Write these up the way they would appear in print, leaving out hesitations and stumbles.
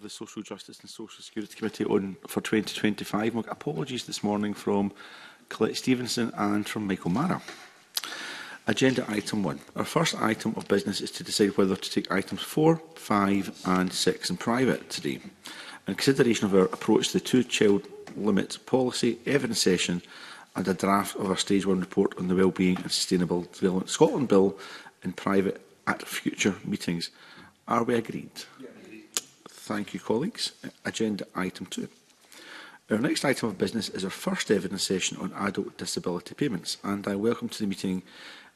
The Social Justice and Social Security Committee on for 2025. We've got apologies this morning from Colette Stevenson and from Michael Mara. Agenda item 1. Our first item of business is to decide whether to take items 4, 5 and 6 in private today. In consideration of our approach to the two-child limit policy, evidence session and a draft of our Stage 1 report on the Wellbeing and Sustainable Development Scotland Bill in private at future meetings. Are we agreed? Yeah. Thank you, colleagues. Agenda item 2. Our next item of business is our first evidence session on adult disability payments, and I welcome to the meeting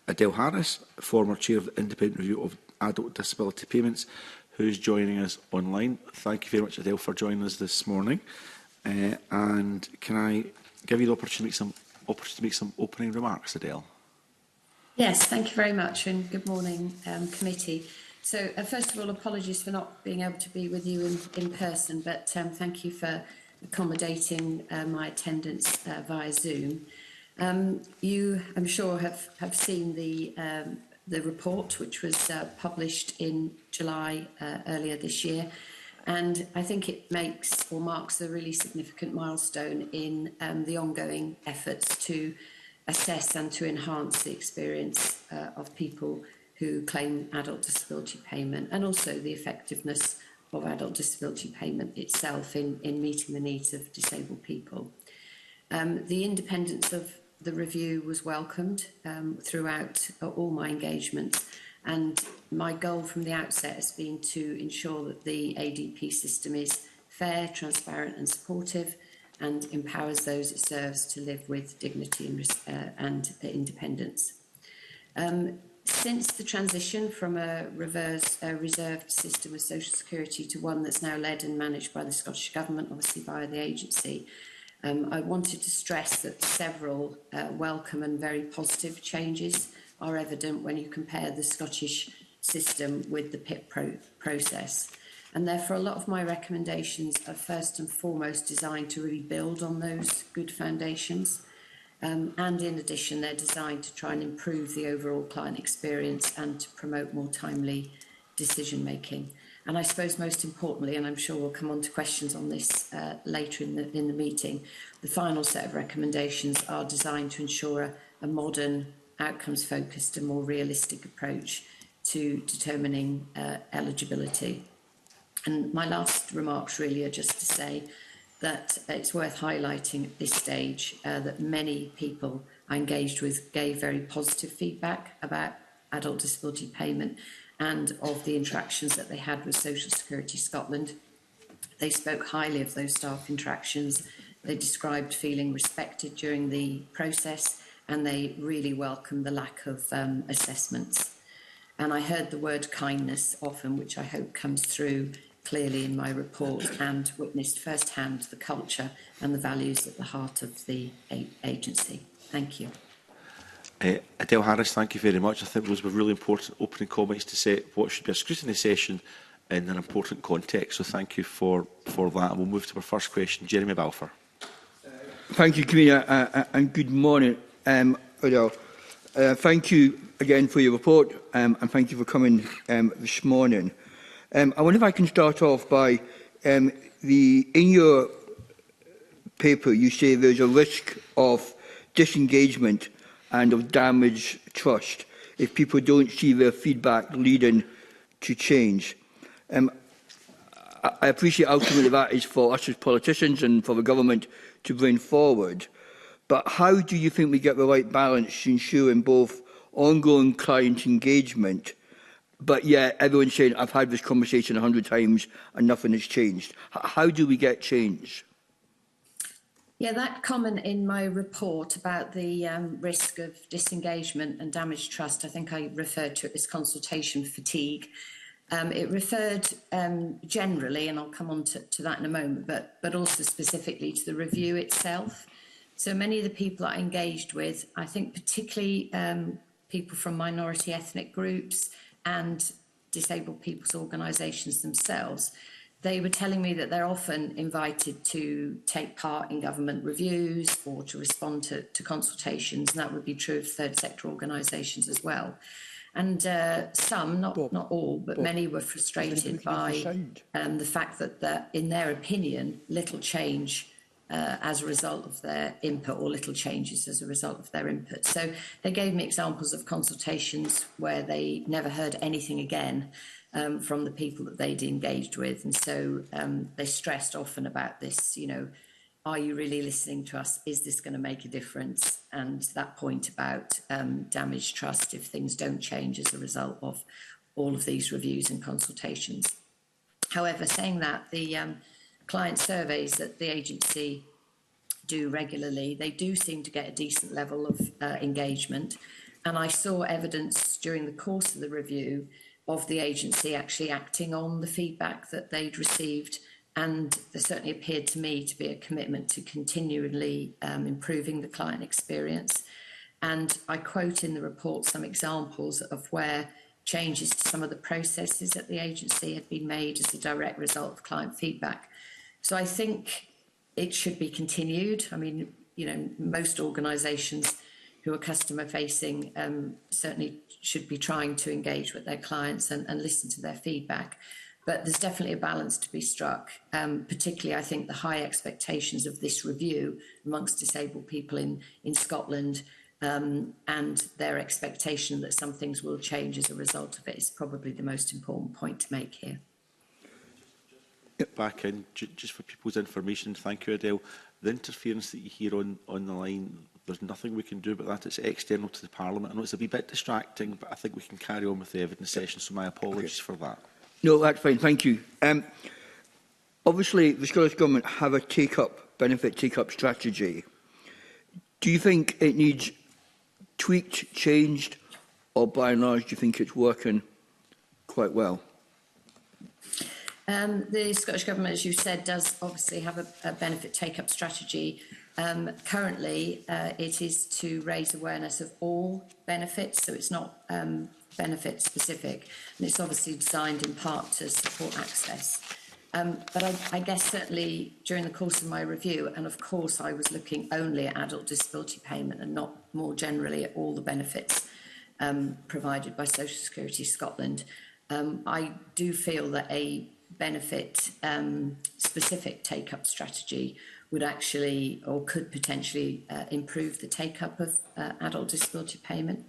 Adele Harris, former Chair of the Independent Review of Adult Disability Payments, who is joining us online. Thank you very much, Adele, for joining us this morning. And can I give you the opportunity to make some opening remarks, Adele? Yes, thank you very much, and good morning, committee. So, first of all, apologies for not being able to be with you in person, but thank you for accommodating my attendance via Zoom. You, I'm sure, have seen the report, which was published in July earlier this year, and I think it makes or marks a really significant milestone in the ongoing efforts to assess and to enhance the experience of people who claim adult disability payment, and also the effectiveness of adult disability payment itself in meeting the needs of disabled people. The independence of the review was welcomed throughout all my engagements, and my goal from the outset has been to ensure that the ADP system is fair, transparent and supportive, and empowers those it serves to live with dignity and independence. Since the transition from a reserved system of social security to one that's now led and managed by the Scottish Government, obviously via the agency, I wanted to stress that several welcome and very positive changes are evident when you compare the Scottish system with the PIP process. And therefore, a lot of my recommendations are first and foremost designed to really build on those good foundations. And in addition, they're designed to try and improve the overall client experience and to promote more timely decision making. And I suppose most importantly, and I'm sure we'll come on to questions on this later in the meeting, the final set of recommendations are designed to ensure a modern, outcomes-focused and more realistic approach to determining eligibility. And my last remarks really are just to say that it's worth highlighting at this stage that many people I engaged with gave very positive feedback about adult disability payment and of the interactions that they had with Social Security Scotland. They spoke highly of those staff interactions. They described feeling respected during the process, and they really welcomed the lack of assessments. And I heard the word kindness often, which I hope comes through clearly in my report, and witnessed firsthand the culture and the values at the heart of the agency. Thank you. Adele Harris, thank you very much. I think those were really important opening comments to set what should be a scrutiny session in an important context. So thank you for that. We'll move to our first question. Jeremy Balfour. Thank you, Convener, and good morning, Adele. Thank you again for your report, and thank you for coming this morning. I wonder if I can start off by, in your paper you say there's a risk of disengagement and of damaged trust if people don't see their feedback leading to change. I appreciate ultimately that is for us as politicians and for the government to bring forward, but how do you think we get the right balance to ensuring both ongoing client engagement, but yet everyone's saying, I've had this conversation 100 times and nothing has changed? How do we get change? Yeah, that comment in my report about the risk of disengagement and damaged trust, I think I referred to it as consultation fatigue. It referred generally, and I'll come on to that in a moment, but also specifically to the review itself. So many of the people I engaged with, I think particularly people from minority ethnic groups and disabled people's organisations themselves, they were telling me that they're often invited to take part in government reviews or to respond to consultations, and that would be true of third sector organisations as well. And some, not all, but many were frustrated by the fact that in their opinion, little change as a result of their input, or little changes as a result of their input. So they gave me examples of consultations where they never heard anything again from the people that they'd engaged with. And so they stressed often about this, you know, are you really listening to us? Is this going to make a difference? And that point about damaged trust if things don't change as a result of all of these reviews and consultations. However, saying that, the client surveys that the agency do regularly, they do seem to get a decent level of engagement. And I saw evidence during the course of the review of the agency actually acting on the feedback that they'd received. And there certainly appeared to me to be a commitment to continually improving the client experience. And I quote in the report some examples of where changes to some of the processes at the agency had been made as a direct result of client feedback. So I think it should be continued. I mean, you know, most organisations who are customer facing certainly should be trying to engage with their clients and listen to their feedback. But there's definitely a balance to be struck, particularly I think the high expectations of this review amongst disabled people in Scotland and their expectation that some things will change as a result of it is probably the most important point to make here. Back in, just for people's information, thank you, Adele. The interference that you hear on the line, there's nothing we can do about that. It's external to the Parliament. I know it's a wee bit distracting, but I think we can carry on with the evidence session, so my apologies for that. No, that's fine. Thank you. Obviously, the Scottish Government have a benefit take-up strategy. Do you think it needs tweaked, changed, or by and large, do you think it's working quite well? The Scottish Government, as you said, does obviously have a benefit take-up strategy. Currently, it is to raise awareness of all benefits, so it's not benefit specific, and it's obviously designed in part to support access. But I guess certainly during the course of my review, and of course I was looking only at adult disability payment and not more generally at all the benefits provided by Social Security Scotland, I do feel that a benefit specific take-up strategy would actually or could potentially improve the take-up of adult disability payment.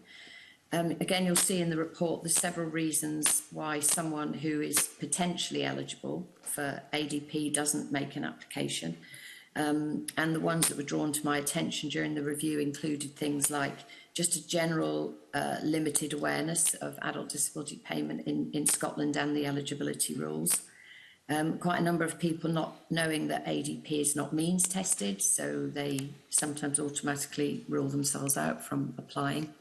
Again, you'll see in the report there's several reasons why someone who is potentially eligible for ADP doesn't make an application. And the ones that were drawn to my attention during the review included things like just a general limited awareness of adult disability payment in Scotland and the eligibility rules. Quite a number of people not knowing that ADP is not means tested, so they sometimes automatically rule themselves out from applying.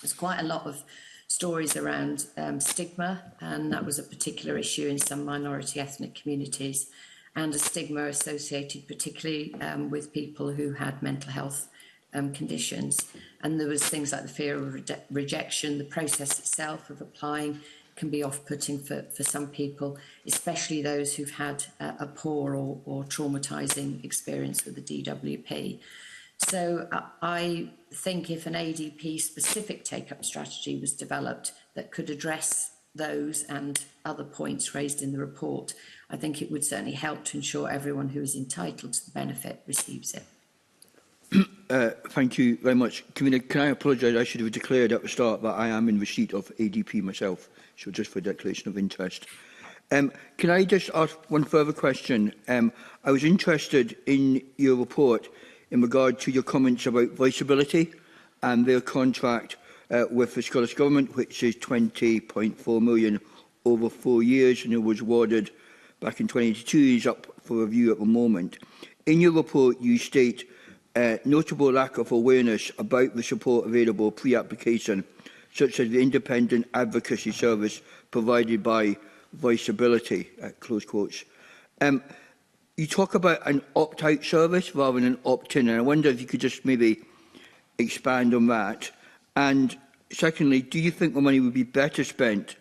There's quite a lot of stories around stigma, and that was a particular issue in some minority ethnic communities, and a stigma associated particularly with people who had mental health conditions. And there was things like the fear of rejection. The process itself of applying can be off-putting for some people, especially those who've had a poor or traumatising experience with the DWP. So I think if an ADP specific take-up strategy was developed that could address those and other points raised in the report, I think it would certainly help to ensure everyone who is entitled to the benefit receives it. Thank you very much. Can I apologise? I should have declared at the start that I am in receipt of ADP myself, so just for declaration of interest. Can I just ask one further question? I was interested in your report in regard to your comments about Voiceability and their contract with the Scottish Government, which is 20.4 million over 4 years, and it was awarded back in 2022, is up for review at the moment. In your report, you state notable lack of awareness about the support available pre-application, such as the independent advocacy service provided by Voiceability, close quotes. You talk about an opt-out service rather than an opt-in, and I wonder if you could just maybe expand on that. And secondly, do you think the money would be better spent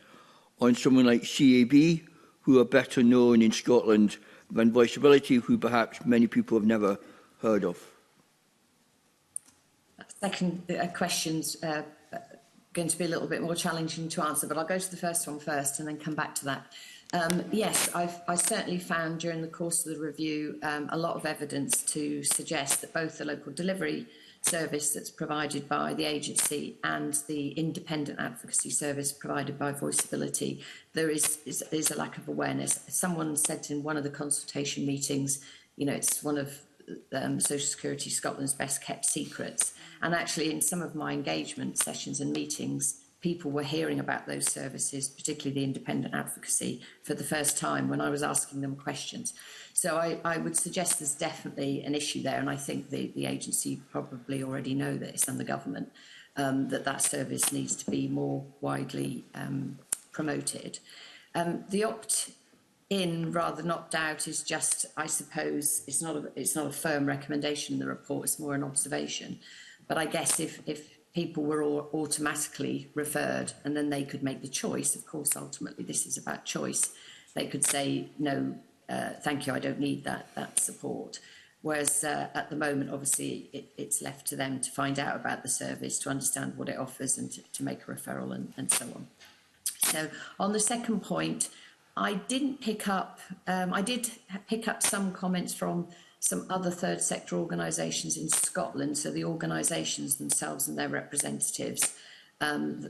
on someone like CAB, who are better known in Scotland than Voiceability, who perhaps many people have never heard of? Second questions going to be a little bit more challenging to answer, but I'll go to the first one first and then come back to that. Yes, I certainly found during the course of the review a lot of evidence to suggest that both the local delivery service that's provided by the agency and the independent advocacy service provided by Voiceability, there is a lack of awareness. Someone said in one of the consultation meetings, you know, it's one of Social Security Scotland's best kept secrets. And actually in some of my engagement sessions and meetings, people were hearing about those services, particularly the independent advocacy, for the first time when I was asking them questions. So I would suggest there's definitely an issue there, and I think the agency probably already know this, and the government, that service needs to be more widely promoted. The opt-in rather than opt-out is just, I suppose, it's not a firm recommendation in the report, it's more an observation. But I guess if people were all automatically referred and then they could make the choice, of course, ultimately this is about choice, they could say, no, thank you, I don't need that support. Whereas at the moment, obviously, it's left to them to find out about the service, to understand what it offers and to make a referral and so on. So on the second point, I did pick up some comments from some other third sector organisations in Scotland, so the organisations themselves and their representatives,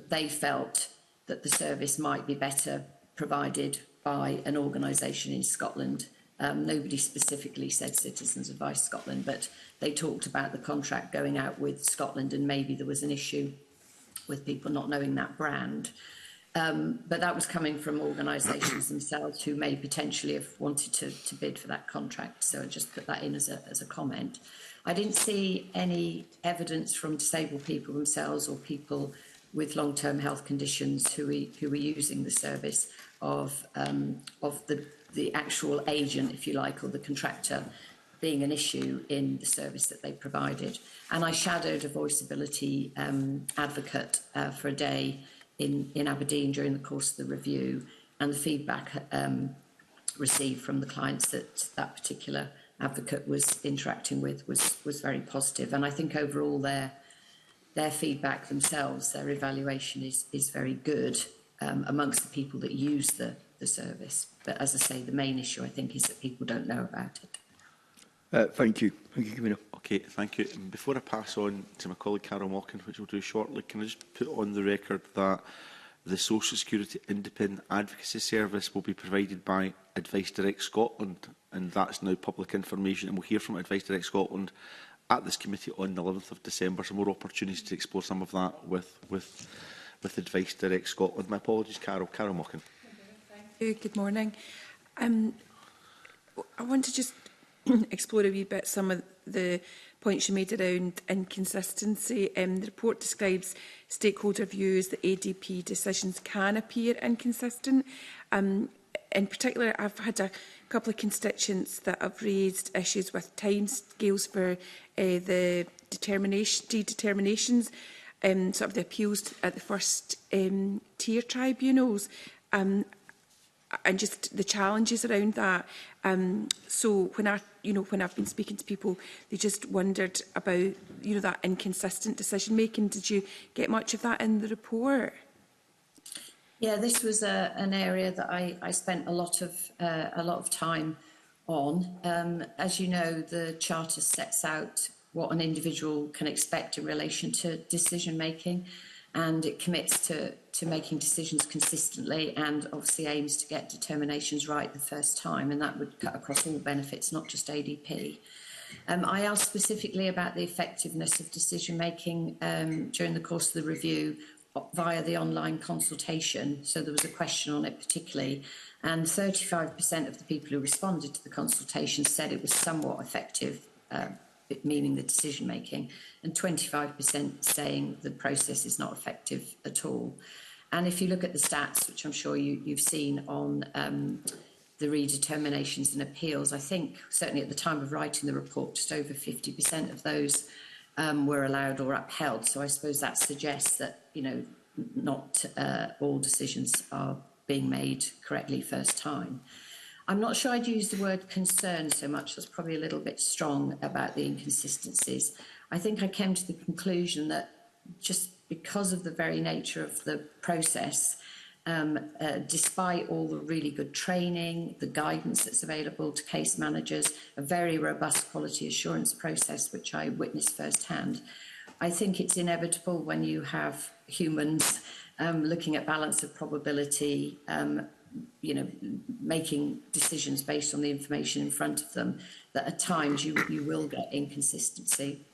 they felt that the service might be better provided by an organisation in Scotland. Nobody specifically said Citizens Advice Scotland, but they talked about the contract going out with Scotland and maybe there was an issue with people not knowing that brand. But that was coming from organisations themselves who may potentially have wanted to bid for that contract. So I just put that in as a comment. I didn't see any evidence from disabled people themselves or people with long-term health conditions who were using the service of the actual agent, if you like, or the contractor being an issue in the service that they provided. And I shadowed a Voiceability advocate for a day in Aberdeen during the course of the review, and the feedback received from the clients that particular advocate was interacting with was very positive. And I think overall their feedback themselves, their evaluation is very good amongst the people that use the service. But as I say, the main issue I think is that people don't know about it. Thank you. Thank you, Convener. Okay, thank you. Before I pass on to my colleague Carol Mockin, which we'll do shortly, can I just put on the record that the Social Security Independent Advocacy Service will be provided by Advice Direct Scotland, and that's now public information, and we'll hear from Advice Direct Scotland at this committee on the 11th of December, so more opportunities to explore some of that with Advice Direct Scotland. My apologies, Carol. Carol Mockin. Thank you. Good morning. I want to just explore a wee bit some of the points you made around inconsistency. The report describes stakeholder views that ADP decisions can appear inconsistent. In particular, I've had a couple of constituents that have raised issues with timescales for the determinations, sort of the appeals at the first tier tribunals. And just the challenges around that. So when I've been speaking to people, they just wondered about that inconsistent decision making. Did you get much of that in the report? Yeah, this was an area that I spent a lot of time on. As you know, the Charter sets out what an individual can expect in relation to decision making, and it commits to making decisions consistently and obviously aims to get determinations right the first time, and that would cut across all benefits, not just ADP. I asked specifically about the effectiveness of decision making during the course of the review via the online consultation, so there was a question on it particularly, and 35% of the people who responded to the consultation said it was somewhat effective, meaning the decision making, and 25% saying the process is not effective at all. And if you look at the stats, which I'm sure you've seen on the redeterminations and appeals, I think certainly at the time of writing the report, just over 50% of those were allowed or upheld. So I suppose that suggests that not all decisions are being made correctly first time. I'm not sure I'd use the word concern so much. That's probably a little bit strong about the inconsistencies. I think I came to the conclusion that just because of the very nature of the process, despite all the really good training, the guidance that's available to case managers, a very robust quality assurance process, which I witnessed firsthand, I think it's inevitable when you have humans looking at balance of probability, you know, making decisions based on the information in front of them, that at times you will get inconsistency.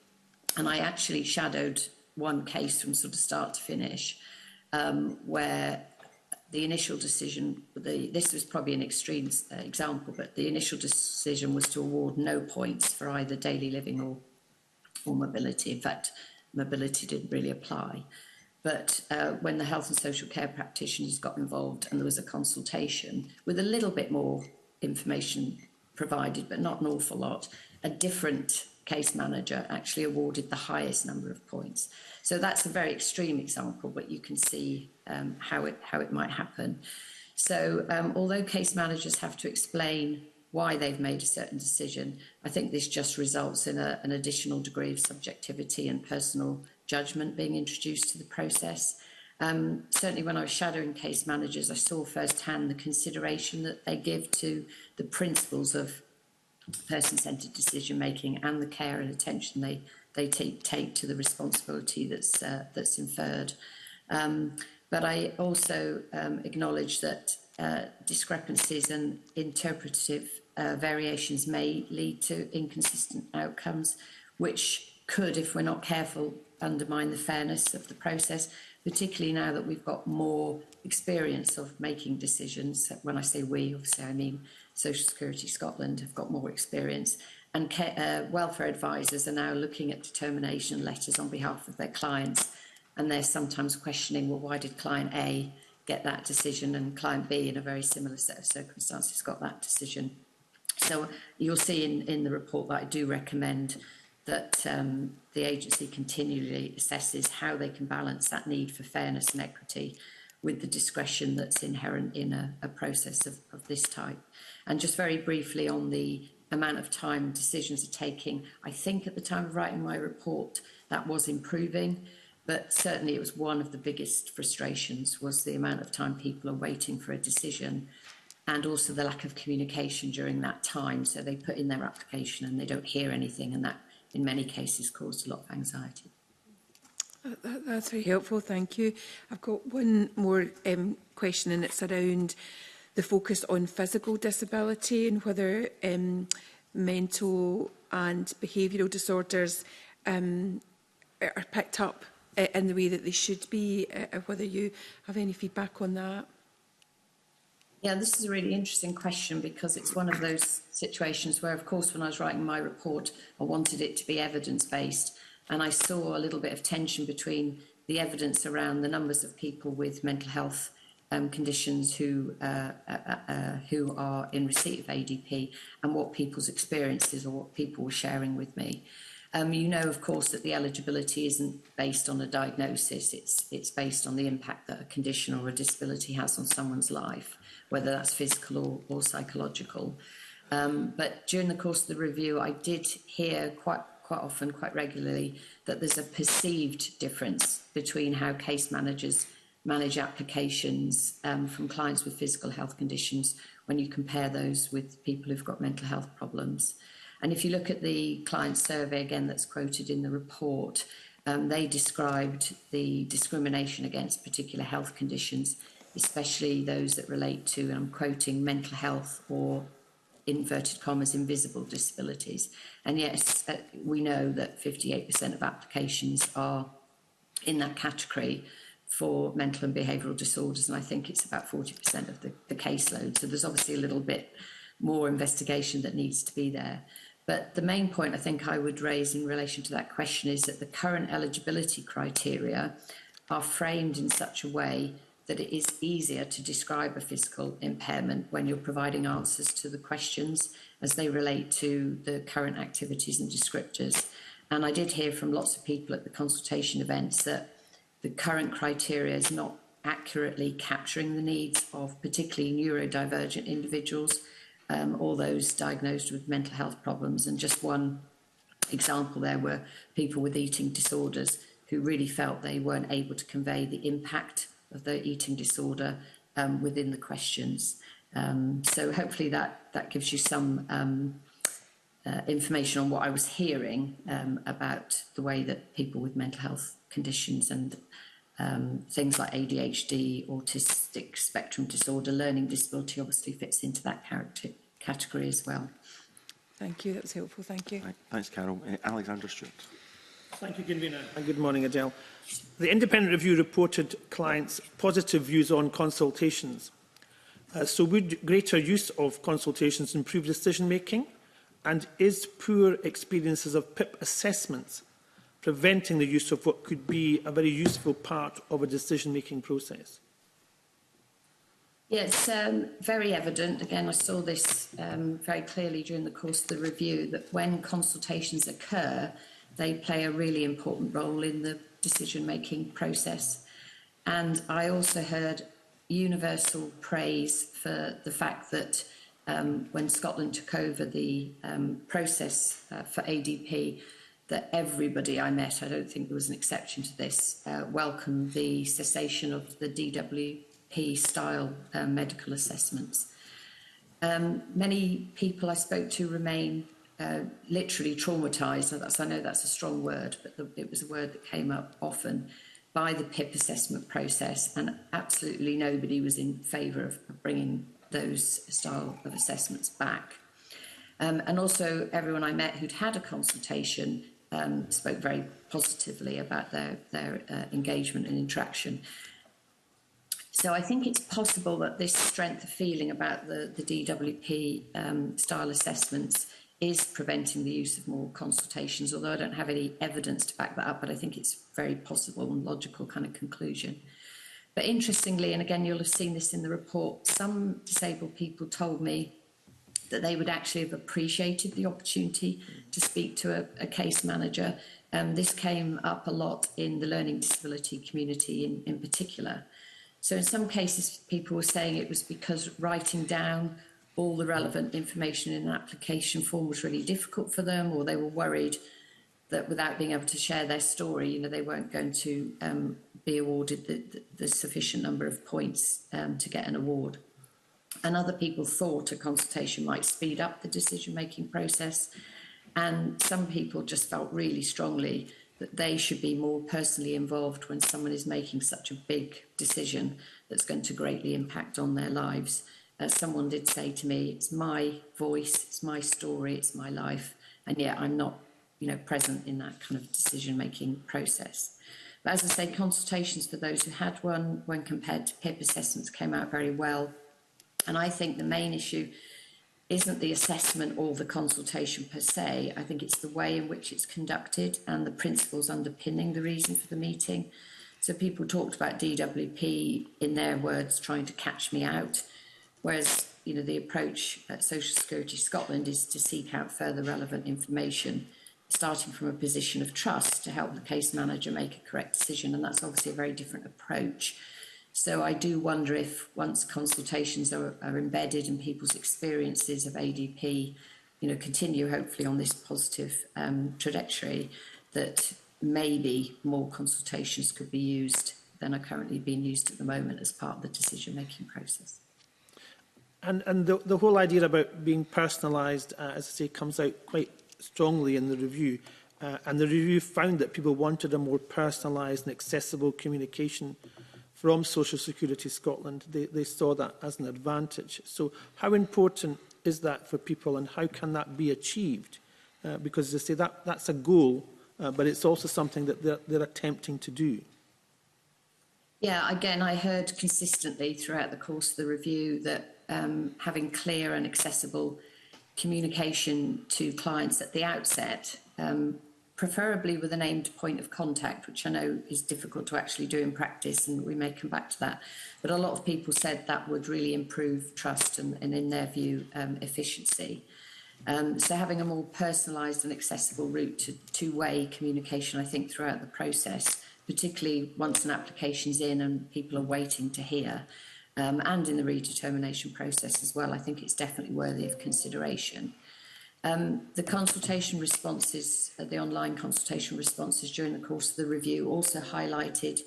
And I actually shadowed one case from sort of start to finish, where the initial decision, this was probably an extreme example, but the initial decision was to award no points for either daily living or mobility. In fact, mobility didn't really apply. But when the health and social care practitioners got involved and there was a consultation with a little bit more information provided, but not an awful lot, a different case manager actually awarded the highest number of points. So that's a very extreme example, but you can see how it might happen. So although case managers have to explain why they've made a certain decision, I think this just results in an additional degree of subjectivity and personal judgment being introduced to the process. Certainly when I was shadowing case managers, I saw firsthand the consideration that they give to the principles of person-centred decision making and the care and attention they take to the responsibility that's inferred. But I also acknowledge that discrepancies and interpretive variations may lead to inconsistent outcomes, which could, if we're not careful, undermine the fairness of the process, particularly now that we've got more experience of making decisions. When I say we, obviously I mean Social Security Scotland have got more experience, and welfare advisors are now looking at determination letters on behalf of their clients, and they're sometimes questioning, well, why did client A get that decision and client B in a very similar set of circumstances got that decision? So you'll see in the report that I do recommend that the agency continually assesses how they can balance that need for fairness and equity with the discretion that's inherent in a process of this type. And just very briefly on the amount of time decisions are taking, I think at the time of writing my report that was improving, but certainly it was one of the biggest frustrations was the amount of time people are waiting for a decision, and also the lack of communication during that time. So they put in their application and they don't hear anything, and that in many cases caused a lot of anxiety. That's very helpful, thank you. I've got one more question, and it's around the focus on physical disability and whether mental and behavioural disorders are picked up in the way that they should be, whether you have any feedback on that. Yeah, this is a really interesting question, because it's one of those situations where, of course, when I was writing my report, I wanted it to be evidence-based, and I saw a little bit of tension between the evidence around the numbers of people with mental health conditions who are in receipt of ADP and what people's experiences or what people were sharing with me. You know, of course, that the eligibility isn't based on a diagnosis, it's based on the impact that a condition or a disability has on someone's life, whether that's physical or psychological. But during the course of the review, I did hear quite often, quite regularly, that there's a perceived difference between how case managers manage applications from clients with physical health conditions when you compare those with people who've got mental health problems. And if you look at the client survey, again, that's quoted in the report, they described the discrimination against particular health conditions, especially those that relate to, and I'm quoting, mental health or, inverted commas, invisible disabilities. And yes, we know that 58% of applications are in that category for mental and behavioural disorders, and I think it's about 40% of the caseload. So there's obviously a little bit more investigation that needs to be there. But the main point I think I would raise in relation to that question is that the current eligibility criteria are framed in such a way that it is easier to describe a physical impairment when you're providing answers to the questions as they relate to the current activities and descriptors. And I did hear from lots of people at the consultation events that the current criteria is not accurately capturing the needs of particularly neurodivergent individuals, or those diagnosed with mental health problems. And just one example there were people with eating disorders who really felt they weren't able to convey the impact of their eating disorder within the questions. So hopefully that gives you some information on what I was hearing about the way that people with mental health conditions and things like ADHD, autistic spectrum disorder, learning disability obviously fits into that category as well. Thank you, that was helpful, thank you. Right. Thanks, Carol. Alexander Stewart. Thank you, Convener, and good morning, Adele. The independent review reported clients' positive views on consultations. So would greater use of consultations improve decision-making? And is poor experiences of PIP assessments preventing the use of what could be a very useful part of a decision-making process? Yeah, it's very evident. Again, I saw this very clearly during the course of the review, that when consultations occur, they play a really important role in the decision-making process. And I also heard universal praise for the fact that when Scotland took over the process for ADP, that everybody I met, I don't think there was an exception to this, welcomed the cessation of the DWP-style medical assessments. Many people I spoke to remain literally traumatised. I know that's a strong word, but it was a word that came up often by the PIP assessment process, and absolutely nobody was in favour of bringing those style of assessments back. And also everyone I met who'd had a consultation spoke very positively about their engagement and interaction. So I think it's possible that this strength of feeling about the DWP style assessments is preventing the use of more consultations, although I don't have any evidence to back that up, but I think it's very possible and logical kind of conclusion. But interestingly, and again, you'll have seen this in the report, some disabled people told me that they would actually have appreciated the opportunity to speak to a case manager. This came up a lot in the learning disability community in particular. So in some cases, people were saying it was because writing down all the relevant information in an application form was really difficult for them, or they were worried that without being able to share their story, you know, they weren't going to be awarded the sufficient number of points to get an award. And other people thought a consultation might speed up the decision-making process. And some people just felt really strongly that they should be more personally involved when someone is making such a big decision that's going to greatly impact on their lives. Someone did say to me, it's my voice, it's my story, it's my life, and yet I'm not, you know, present in that kind of decision-making process. But as I say, consultations for those who had one, when compared to PIP assessments, came out very well. And I think the main issue isn't the assessment or the consultation per se. I think it's the way in which it's conducted and the principles underpinning the reason for the meeting. So people talked about DWP, in their words, trying to catch me out, whereas, you know, the approach at Social Security Scotland is to seek out further relevant information, starting from a position of trust to help the case manager make a correct decision, and that's obviously a very different approach. So I do wonder if once consultations are embedded and people's experiences of ADP, you know, continue hopefully on this positive trajectory, that maybe more consultations could be used than are currently being used at the moment as part of the decision-making process. And the whole idea about being personalised, as I say, comes out quite strongly in the review. And the review found that people wanted a more personalised and accessible communication from Social Security Scotland. They saw that as an advantage. So how important is that for people, and how can that be achieved? Because as I say, that's a goal, but it's also something that they're attempting to do. Yeah, again, I heard consistently throughout the course of the review that having clear and accessible communication to clients at the outset, preferably with a named point of contact, which I know is difficult to actually do in practice, and we may come back to that. But a lot of people said that would really improve trust and in their view, efficiency. So having a more personalised and accessible route to two-way communication, I think, throughout the process, particularly once an application's in and people are waiting to hear, and in the redetermination process as well, I think it's definitely worthy of consideration. The consultation responses, the online consultation responses during the course of the review also highlighted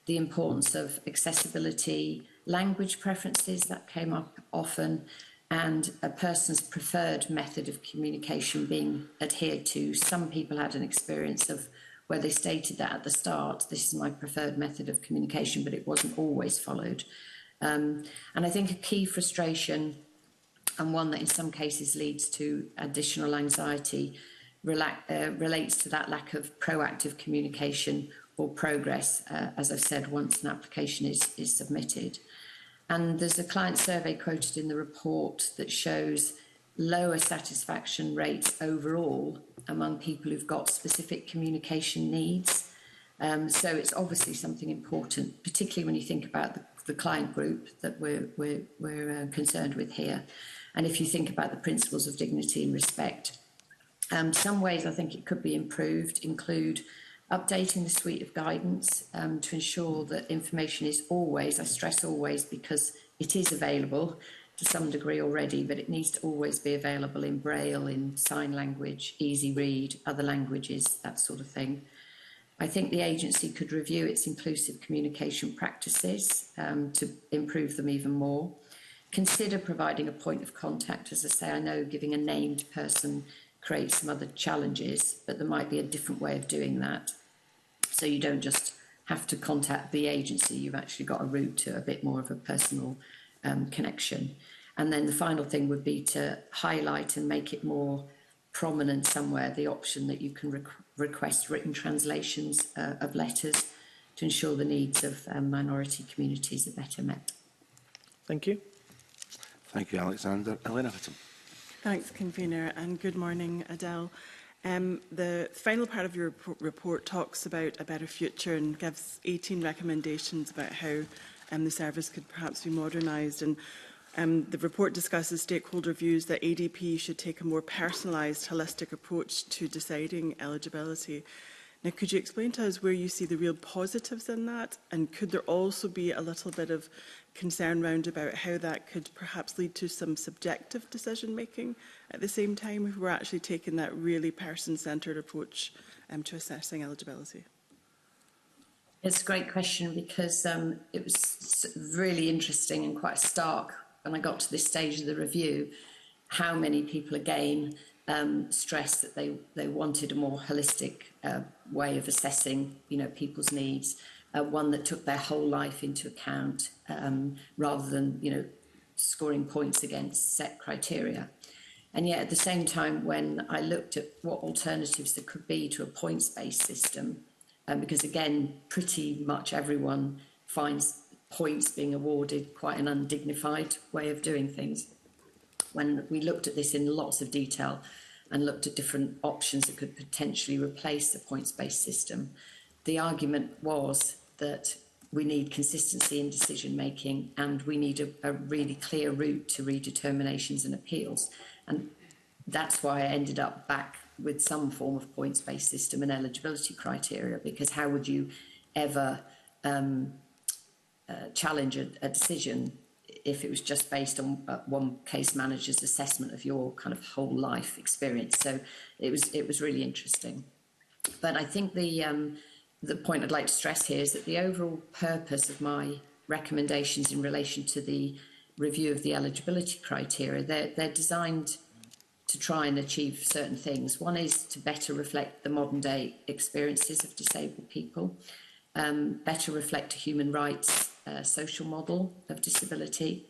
the importance of accessibility, language preferences that came up often, and a person's preferred method of communication being adhered to. Some people had an experience of where they stated that at the start, this is my preferred method of communication, but it wasn't always followed. And I think a key frustration, and one that in some cases leads to additional anxiety, relates to that lack of proactive communication or progress, as I've said, once an application is submitted. And there's a client survey quoted in the report that shows lower satisfaction rates overall among people who've got specific communication needs. So it's obviously something important, particularly when you think about the client group that we're concerned with here. And if you think about the principles of dignity and respect, some ways I think it could be improved include updating the suite of guidance to ensure that information is always, I stress always, because it is available to some degree already, but it needs to always be available in Braille, in sign language, easy read, other languages, that sort of thing. I think the agency could review its inclusive communication practices to improve them even more. Consider providing a point of contact. As I say, I know giving a named person creates some other challenges, but there might be a different way of doing that. So you don't just have to contact the agency, you've actually got a route to a bit more of a personal connection. And then the final thing would be to highlight and make it more prominent somewhere the option that you can request written translations of letters to ensure the needs of minority communities are better met. Thank you. Thank you, Alexander. Elena Whittam. Thanks, Convener, and good morning, Adele. The final part of your report talks about a better future and gives 18 recommendations about how the service could perhaps be modernised. And the report discusses stakeholder views that ADP should take a more personalised, holistic approach to deciding eligibility. Now, could you explain to us where you see the real positives in that? And could there also be a little bit of concern round about how that could perhaps lead to some subjective decision-making at the same time if we're actually taking that really person-centred approach to assessing eligibility? It's a great question because it was really interesting and quite stark when I got to this stage of the review, how many people again stressed that they wanted a more holistic way of assessing, people's needs, one that took their whole life into account rather than, scoring points against set criteria. And yet at the same time, when I looked at what alternatives there could be to a points-based system, because again, pretty much everyone finds points being awarded quite an undignified way of doing things. When we looked at this in lots of detail and looked at different options that could potentially replace the points-based system, the argument was that we need consistency in decision-making and we need a really clear route to redeterminations and appeals. And that's why I ended up back with some form of points-based system and eligibility criteria, because how would you ever challenge a decision if it was just based on one case manager's assessment of your kind of whole life experience? So it was really interesting. But I think the point I'd like to stress here is that the overall purpose of my recommendations in relation to the review of the eligibility criteria, they're designed to try and achieve certain things. One is to better reflect the modern day experiences of disabled people, better reflect a human rights social model of disability,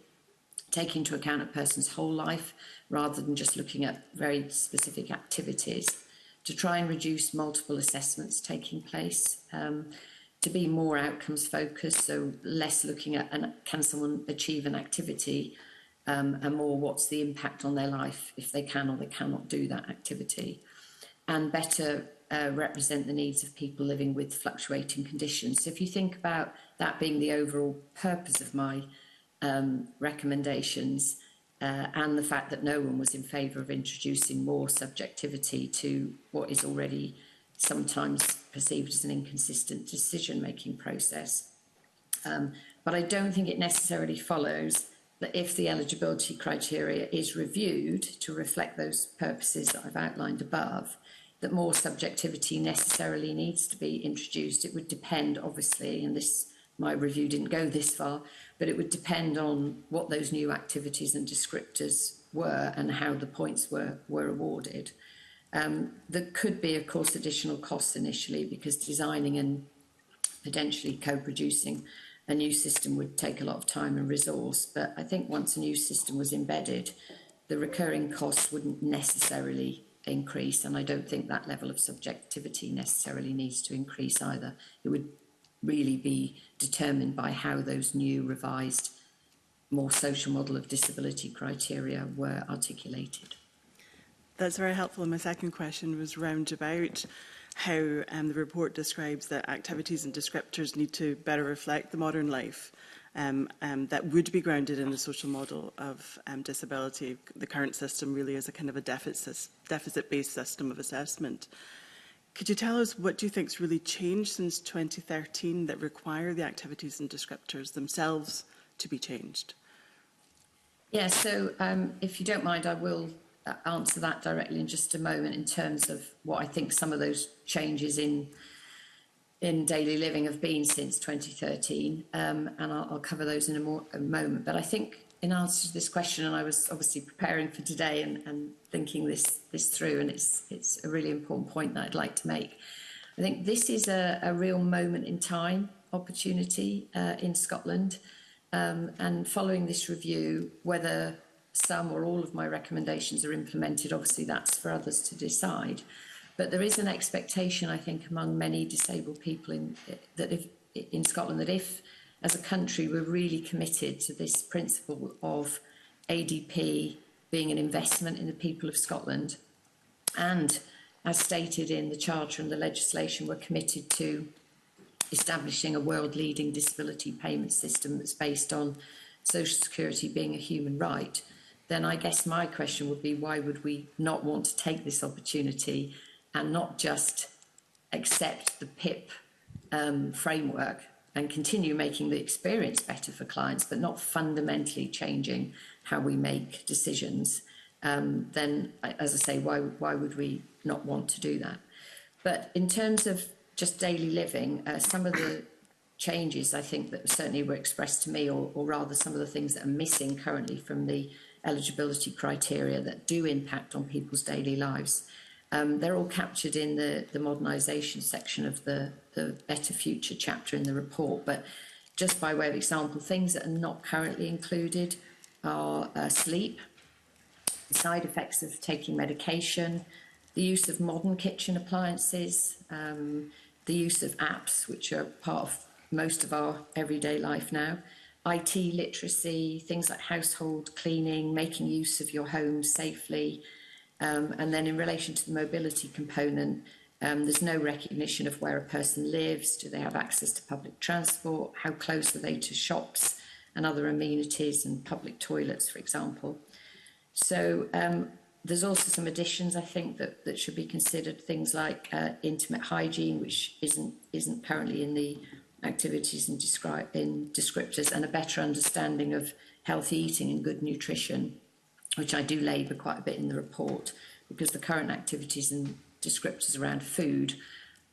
take into account a person's whole life rather than just looking at very specific activities, to try and reduce multiple assessments taking place, to be more outcomes focused, so less looking at can someone achieve an activity and more what's the impact on their life if they can or they cannot do that activity, and better represent the needs of people living with fluctuating conditions. So if you think about that being the overall purpose of my recommendations, and the fact that no one was in favour of introducing more subjectivity to what is already sometimes perceived as an inconsistent decision-making process. But I don't think it necessarily follows that if the eligibility criteria is reviewed to reflect those purposes that I've outlined above, that more subjectivity necessarily needs to be introduced. It would depend, obviously, and my review didn't go this far, but it would depend on what those new activities and descriptors were and how the points were awarded. There could be, of course, additional costs initially, because designing and potentially co-producing a new system would take a lot of time and resource. But I think once a new system was embedded, the recurring costs wouldn't necessarily increase, and I don't think that level of subjectivity necessarily needs to increase either. It would really be determined by how those new revised, more social model of disability criteria were articulated. That's very helpful. My second question was round about how the report describes that activities and descriptors need to better reflect the modern life that would be grounded in the social model of disability. The current system really is a kind of a deficit-based system of assessment. Could you tell us what do you think has really changed since 2013 that require the activities and descriptors themselves to be changed? Yeah, so if you don't mind, I will answer that directly in just a moment in terms of what I think some of those changes in daily living have been since 2013, and I'll cover those in a moment. But I think in answer to this question, and I was obviously preparing for today and thinking this through, and it's a really important point that I'd like to make. I think this is a real moment in time opportunity in Scotland, and following this review, whether some or all of my recommendations are implemented, obviously that's for others to decide. But there is an expectation, I think, among many disabled people in Scotland that if, as a country, we're really committed to this principle of ADP being an investment in the people of Scotland, and as stated in the Charter and the legislation, we're committed to establishing a world-leading disability payment system that's based on social security being a human right, then I guess my question would be, why would we not want to take this opportunity and not just accept the PIP framework and continue making the experience better for clients, but not fundamentally changing how we make decisions? Then, as I say, why would we not want to do that? But in terms of just daily living, some of the changes I think that certainly were expressed to me, or rather some of the things that are missing currently from the eligibility criteria that do impact on people's daily lives, they're all captured in the modernisation section of the Better Future chapter in the report. But just by way of example, things that are not currently included are sleep, the side effects of taking medication, the use of modern kitchen appliances, the use of apps, which are part of most of our everyday life now, IT literacy, things like household cleaning, making use of your home safely. And then in relation to the mobility component, there's no recognition of where a person lives. Do they have access to public transport? How close are they to shops and other amenities and public toilets, for example? So there's also some additions, I think, that should be considered. Things like intimate hygiene, which isn't currently in the activities and descriptors, and a better understanding of healthy eating and good nutrition, which I do labour quite a bit in the report, because the current activities and descriptors around food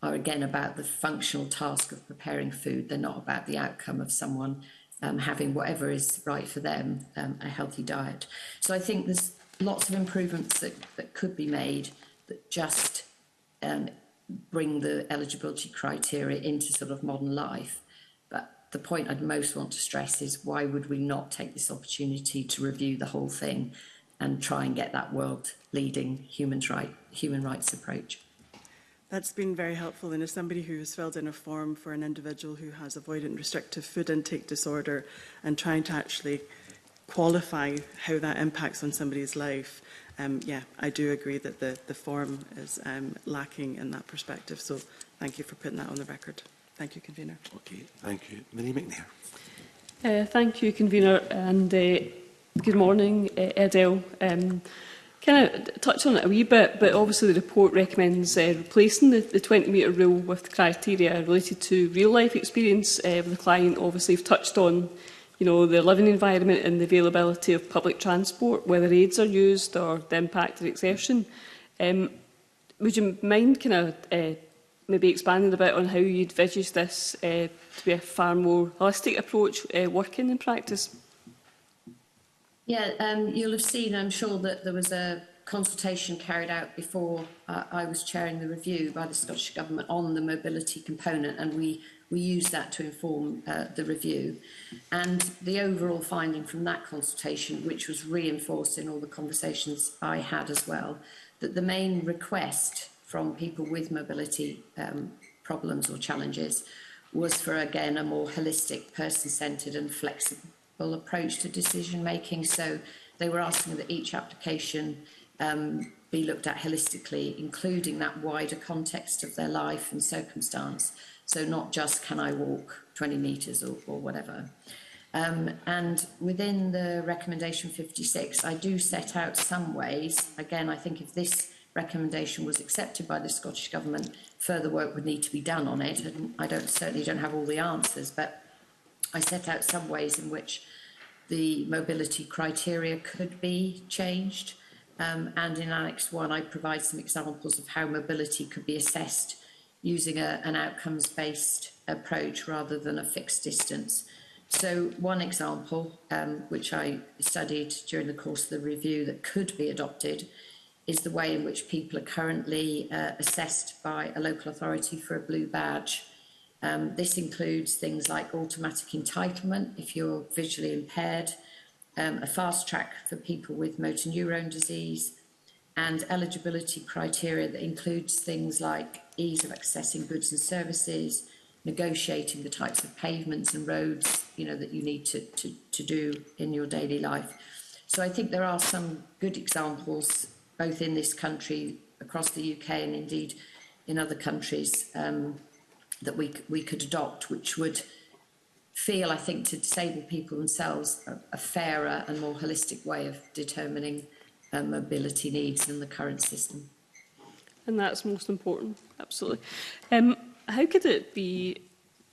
are again about the functional task of preparing food. They're not about the outcome of someone having whatever is right for them, a healthy diet. So I think there's lots of improvements that could be made that just bring the eligibility criteria into sort of modern life. But the point I'd most want to stress is, why would we not take this opportunity to review the whole thing and try and get that world-leading human rights approach? That's been very helpful. And as somebody who has filled in a form for an individual who has avoidant restrictive food intake disorder and trying to actually qualify how that impacts on somebody's life, yeah, I do agree that the form is lacking in that perspective. So thank you for putting that on the record. Thank you, Convener. Okay, thank you. Minnie McNair. Thank you, Convener, and good morning, Edel. Kind of touch on it a wee bit, but obviously the report recommends replacing the 20-metre rule with the criteria related to real-life experience with the client. Obviously, you've touched on the living environment and the availability of public transport, whether aids are used or the impact of exertion. Would you mind maybe expanding a bit on how you envisage this to be a far more holistic approach working in practice? Yeah, you'll have seen, I'm sure, that there was a consultation carried out before I was chairing the review by the Scottish Government on the mobility component, and we used that to inform the review. And the overall finding from that consultation, which was reinforced in all the conversations I had as well, that the main request from people with mobility problems or challenges was for, again, a more holistic, person-centred and flexible approach to decision making. So they were asking that each application be looked at holistically, including that wider context of their life and circumstance. So not just can I walk 20 metres or whatever. And within the recommendation 56, I do set out some ways. Again, I think if this recommendation was accepted by the Scottish Government, further work would need to be done on it. And I certainly don't have all the answers, but I set out some ways in which the mobility criteria could be changed. And in Annex 1, I provide some examples of how mobility could be assessed using an outcomes-based approach rather than a fixed distance. So one example, which I studied during the course of the review that could be adopted, is the way in which people are currently assessed by a local authority for a blue badge. This includes things like automatic entitlement if you're visually impaired, a fast track for people with motor neurone disease, and eligibility criteria that includes things like ease of accessing goods and services, negotiating the types of pavements and roads that you need to do in your daily life. So I think there are some good examples both in this country, across the UK, and indeed in other countries that we could adopt, which would feel, I think, to disabled people themselves a fairer and more holistic way of determining mobility needs than the current system. And that's most important, absolutely. How could it be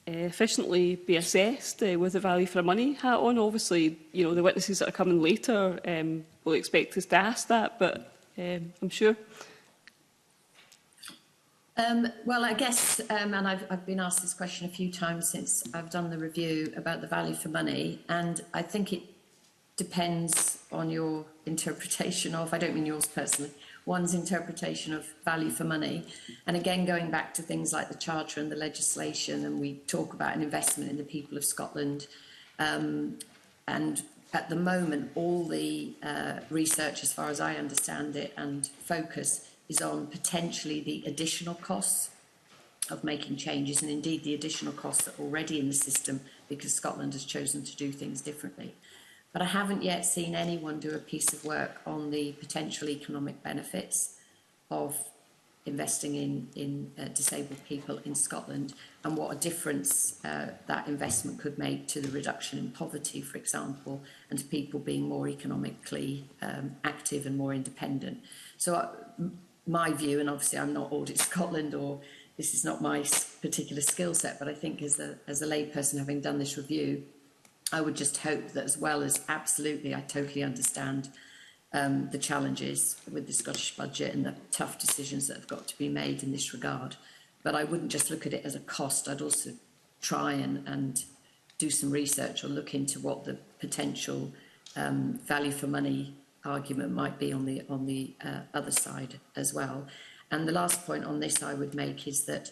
efficiently be assessed with a value for money hat on? Obviously, the witnesses that are coming later will expect us to ask that, but I'm sure. Well, I guess, and I've been asked this question a few times since I've done the review about the value for money, and I think it depends on your interpretation of, I don't mean yours personally, one's interpretation of value for money. And again, going back to things like the Charter and the legislation, and we talk about an investment in the people of Scotland, and at the moment, all the research, as far as I understand it, and focus is on potentially the additional costs of making changes, and indeed the additional costs that are already in the system because Scotland has chosen to do things differently. But I haven't yet seen anyone do a piece of work on the potential economic benefits of investing in disabled people in Scotland, and what a difference that investment could make to the reduction in poverty, for example, and to people being more economically active and more independent. So my view, and obviously I'm not Audit Scotland, or this is not my particular skill set, but I think as a layperson having done this review, I would just hope that, as well as absolutely I totally understand the challenges with the Scottish budget and the tough decisions that have got to be made in this regard, but I wouldn't just look at it as a cost. I'd also try and do some research or look into what the potential value for money argument might be on the other side as well. And the last point on this I would make is that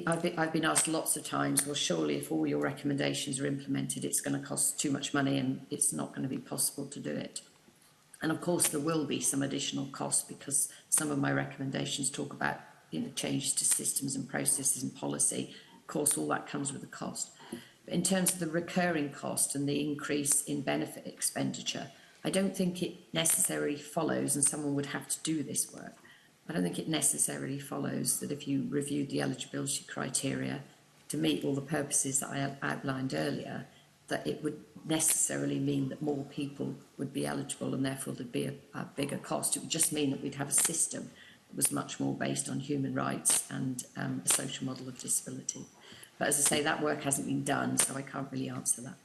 I've been asked lots of times, well, surely if all your recommendations are implemented, it's going to cost too much money and it's not going to be possible to do it. And of course, there will be some additional costs because some of my recommendations talk about changes to systems and processes and policy. Of course, all that comes with a cost. But in terms of the recurring cost and the increase in benefit expenditure, I don't think it necessarily follows, and someone would have to do this work, I don't think it necessarily follows that if you reviewed the eligibility criteria to meet all the purposes that I outlined earlier, that it would necessarily mean that more people would be eligible and therefore there'd be a bigger cost. It would just mean that we'd have a system that was much more based on human rights and a social model of disability. But as I say, that work hasn't been done, so I can't really answer that.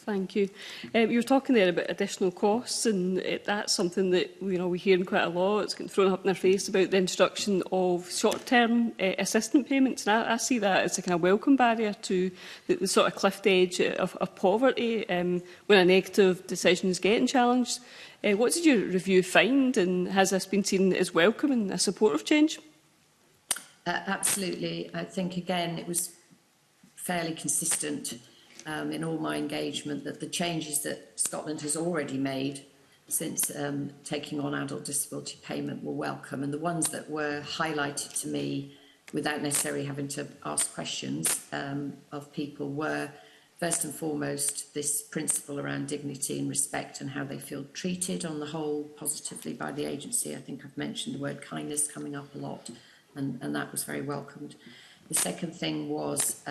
Thank you. You were talking there about additional costs, and that's something that we hear quite a lot. It's getting thrown up in our face about the introduction of short-term assistance payments, and I see that as a kind of welcome barrier to the sort of cliff edge of poverty when a negative decision is getting challenged. What did your review find, and has this been seen as welcome and a supportive change? Absolutely. I think, again, it was fairly consistent in all my engagement that the changes that Scotland has already made since taking on adult disability payment were welcome, and the ones that were highlighted to me without necessarily having to ask questions of people were, first and foremost, this principle around dignity and respect and how they feel treated on the whole positively by the agency. I think I've mentioned the word kindness coming up a lot, and that was very welcomed. The second thing was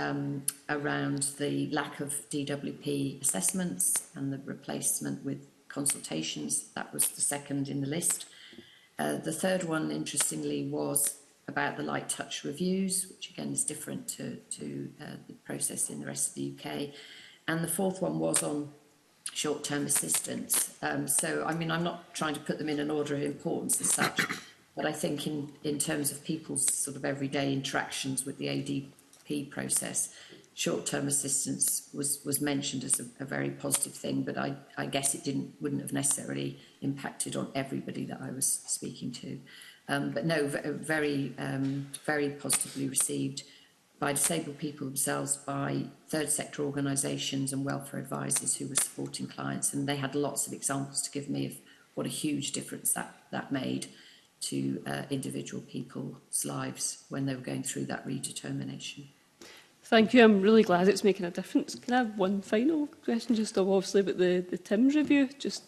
around the lack of DWP assessments and the replacement with consultations. That was the second in the list. The third one, interestingly, was about the light touch reviews, which again is different to the process in the rest of the UK. And the fourth one was on short-term assistance. So, I mean, I'm not trying to put them in an order of importance as such, but I think in terms of people's sort of everyday interactions with the ADP process, short-term assistance was mentioned as a very positive thing, but I guess it wouldn't have necessarily impacted on everybody that I was speaking to. But no, very positively received by disabled people themselves, by third sector organisations and welfare advisors who were supporting clients, and they had lots of examples to give me of what a huge difference that made to individual people's lives when they were going through that redetermination. Thank you. I'm really glad it's making a difference. Can I have one final question, just obviously about the TIMS review? Just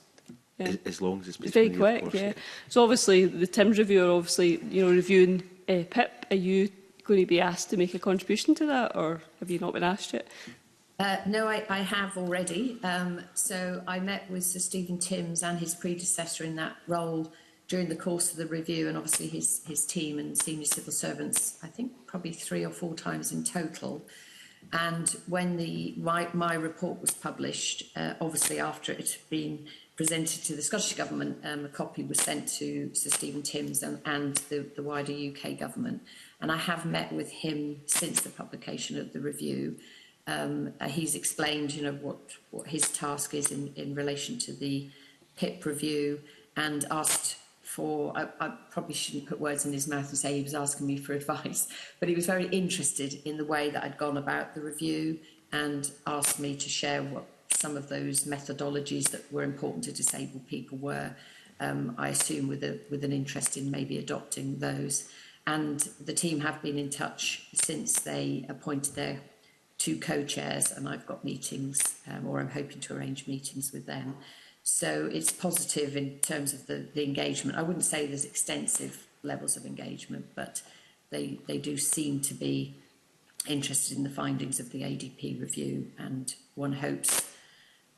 as long as it's very quick, course, yeah. So obviously the TIMS review are obviously reviewing PIP. Are you going to be asked to make a contribution to that, or have you not been asked yet? No, I have already. So I met with Sir Stephen Timms and his predecessor in that role during the course of the review, and obviously his team and senior civil servants, I think probably 3 or 4 times in total. And when my report was published, obviously after it had been presented to the Scottish Government, a copy was sent to Sir Stephen Timms and the wider UK Government. And I have met with him since the publication of the review. He's explained, what his task is in relation to the PIP review, and asked for, I probably shouldn't put words in his mouth and say he was asking me for advice, but he was very interested in the way that I'd gone about the review and asked me to share what some of those methodologies that were important to disabled people were, I assume with an interest in maybe adopting those. And the team have been in touch since they appointed their 2 co-chairs, and I've got meetings, or I'm hoping to arrange meetings with them. So it's positive in terms of the engagement. I wouldn't say there's extensive levels of engagement, but they do seem to be interested in the findings of the ADP review, and one hopes,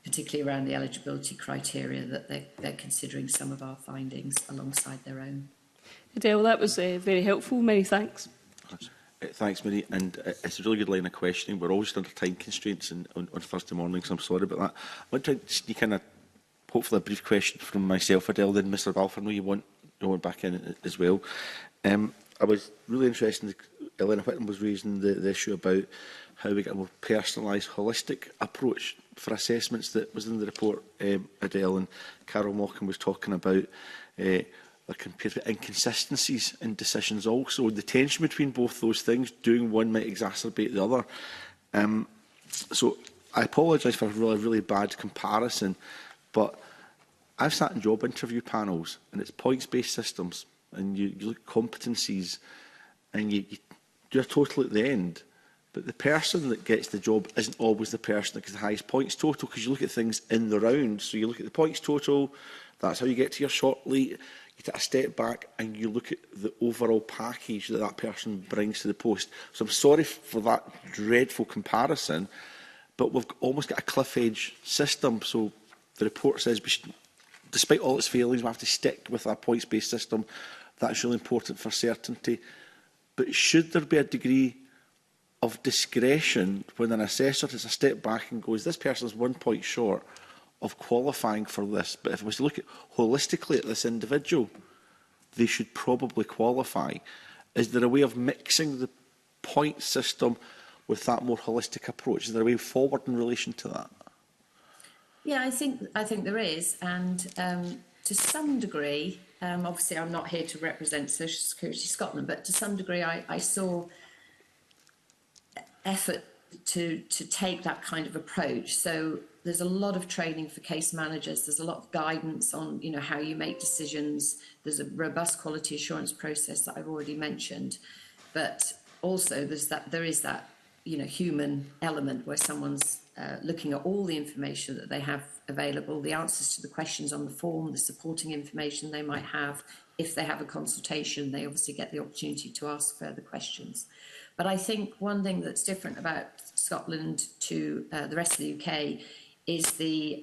particularly around the eligibility criteria, that they're considering some of our findings alongside their own. Adele, that was very helpful. Many thanks. Thanks, Marie. And it's a really good line of questioning. We're always under time constraints on Thursday morning, so I'm sorry about that. I want to sneak in hopefully a brief question from myself, Adele, then Mr Balfour. I know you want back in as well. I was really interested in Elena Whittam was raising the issue about how we get a more personalised, holistic approach for assessments that was in the report, Adele, and Carol Mockin was talking about the inconsistencies in decisions also. The tension between both those things, doing one might exacerbate the other. So I apologise for a really bad comparison, but I've sat in job interview panels and it's points-based systems, and you look at competencies and you do a total at the end. But the person that gets the job isn't always the person that gets the highest points total, because you look at things in the round. So you look at the points total, that's how you get to your short lead. You take a step back and you look at the overall package that person brings to the post. So I'm sorry for that dreadful comparison, but we've almost got a cliff edge system. So the report says, despite all its failings, we have to stick with our points-based system. That's really important for certainty. But should there be a degree of discretion when an assessor takes a step back and goes, this person's 1 point short of qualifying for this, but if we was to look at holistically at this individual, they should probably qualify. Is there a way of mixing the point system with that more holistic approach? Is there a way forward in relation to that? Yeah, I think there is, and to some degree, obviously I'm not here to represent Social Security Scotland, but to some degree I saw effort to take that kind of approach. So there's a lot of training for case managers. There's a lot of guidance on, you know, how you make decisions. There's a robust quality assurance process that I've already mentioned, but also there is that, you know, human element where someone's looking at all the information that they have available, the answers to the questions on the form, the supporting information they might have. If they have a consultation, they obviously get the opportunity to ask further questions. But I think one thing that's different about Scotland to the rest of the UK is the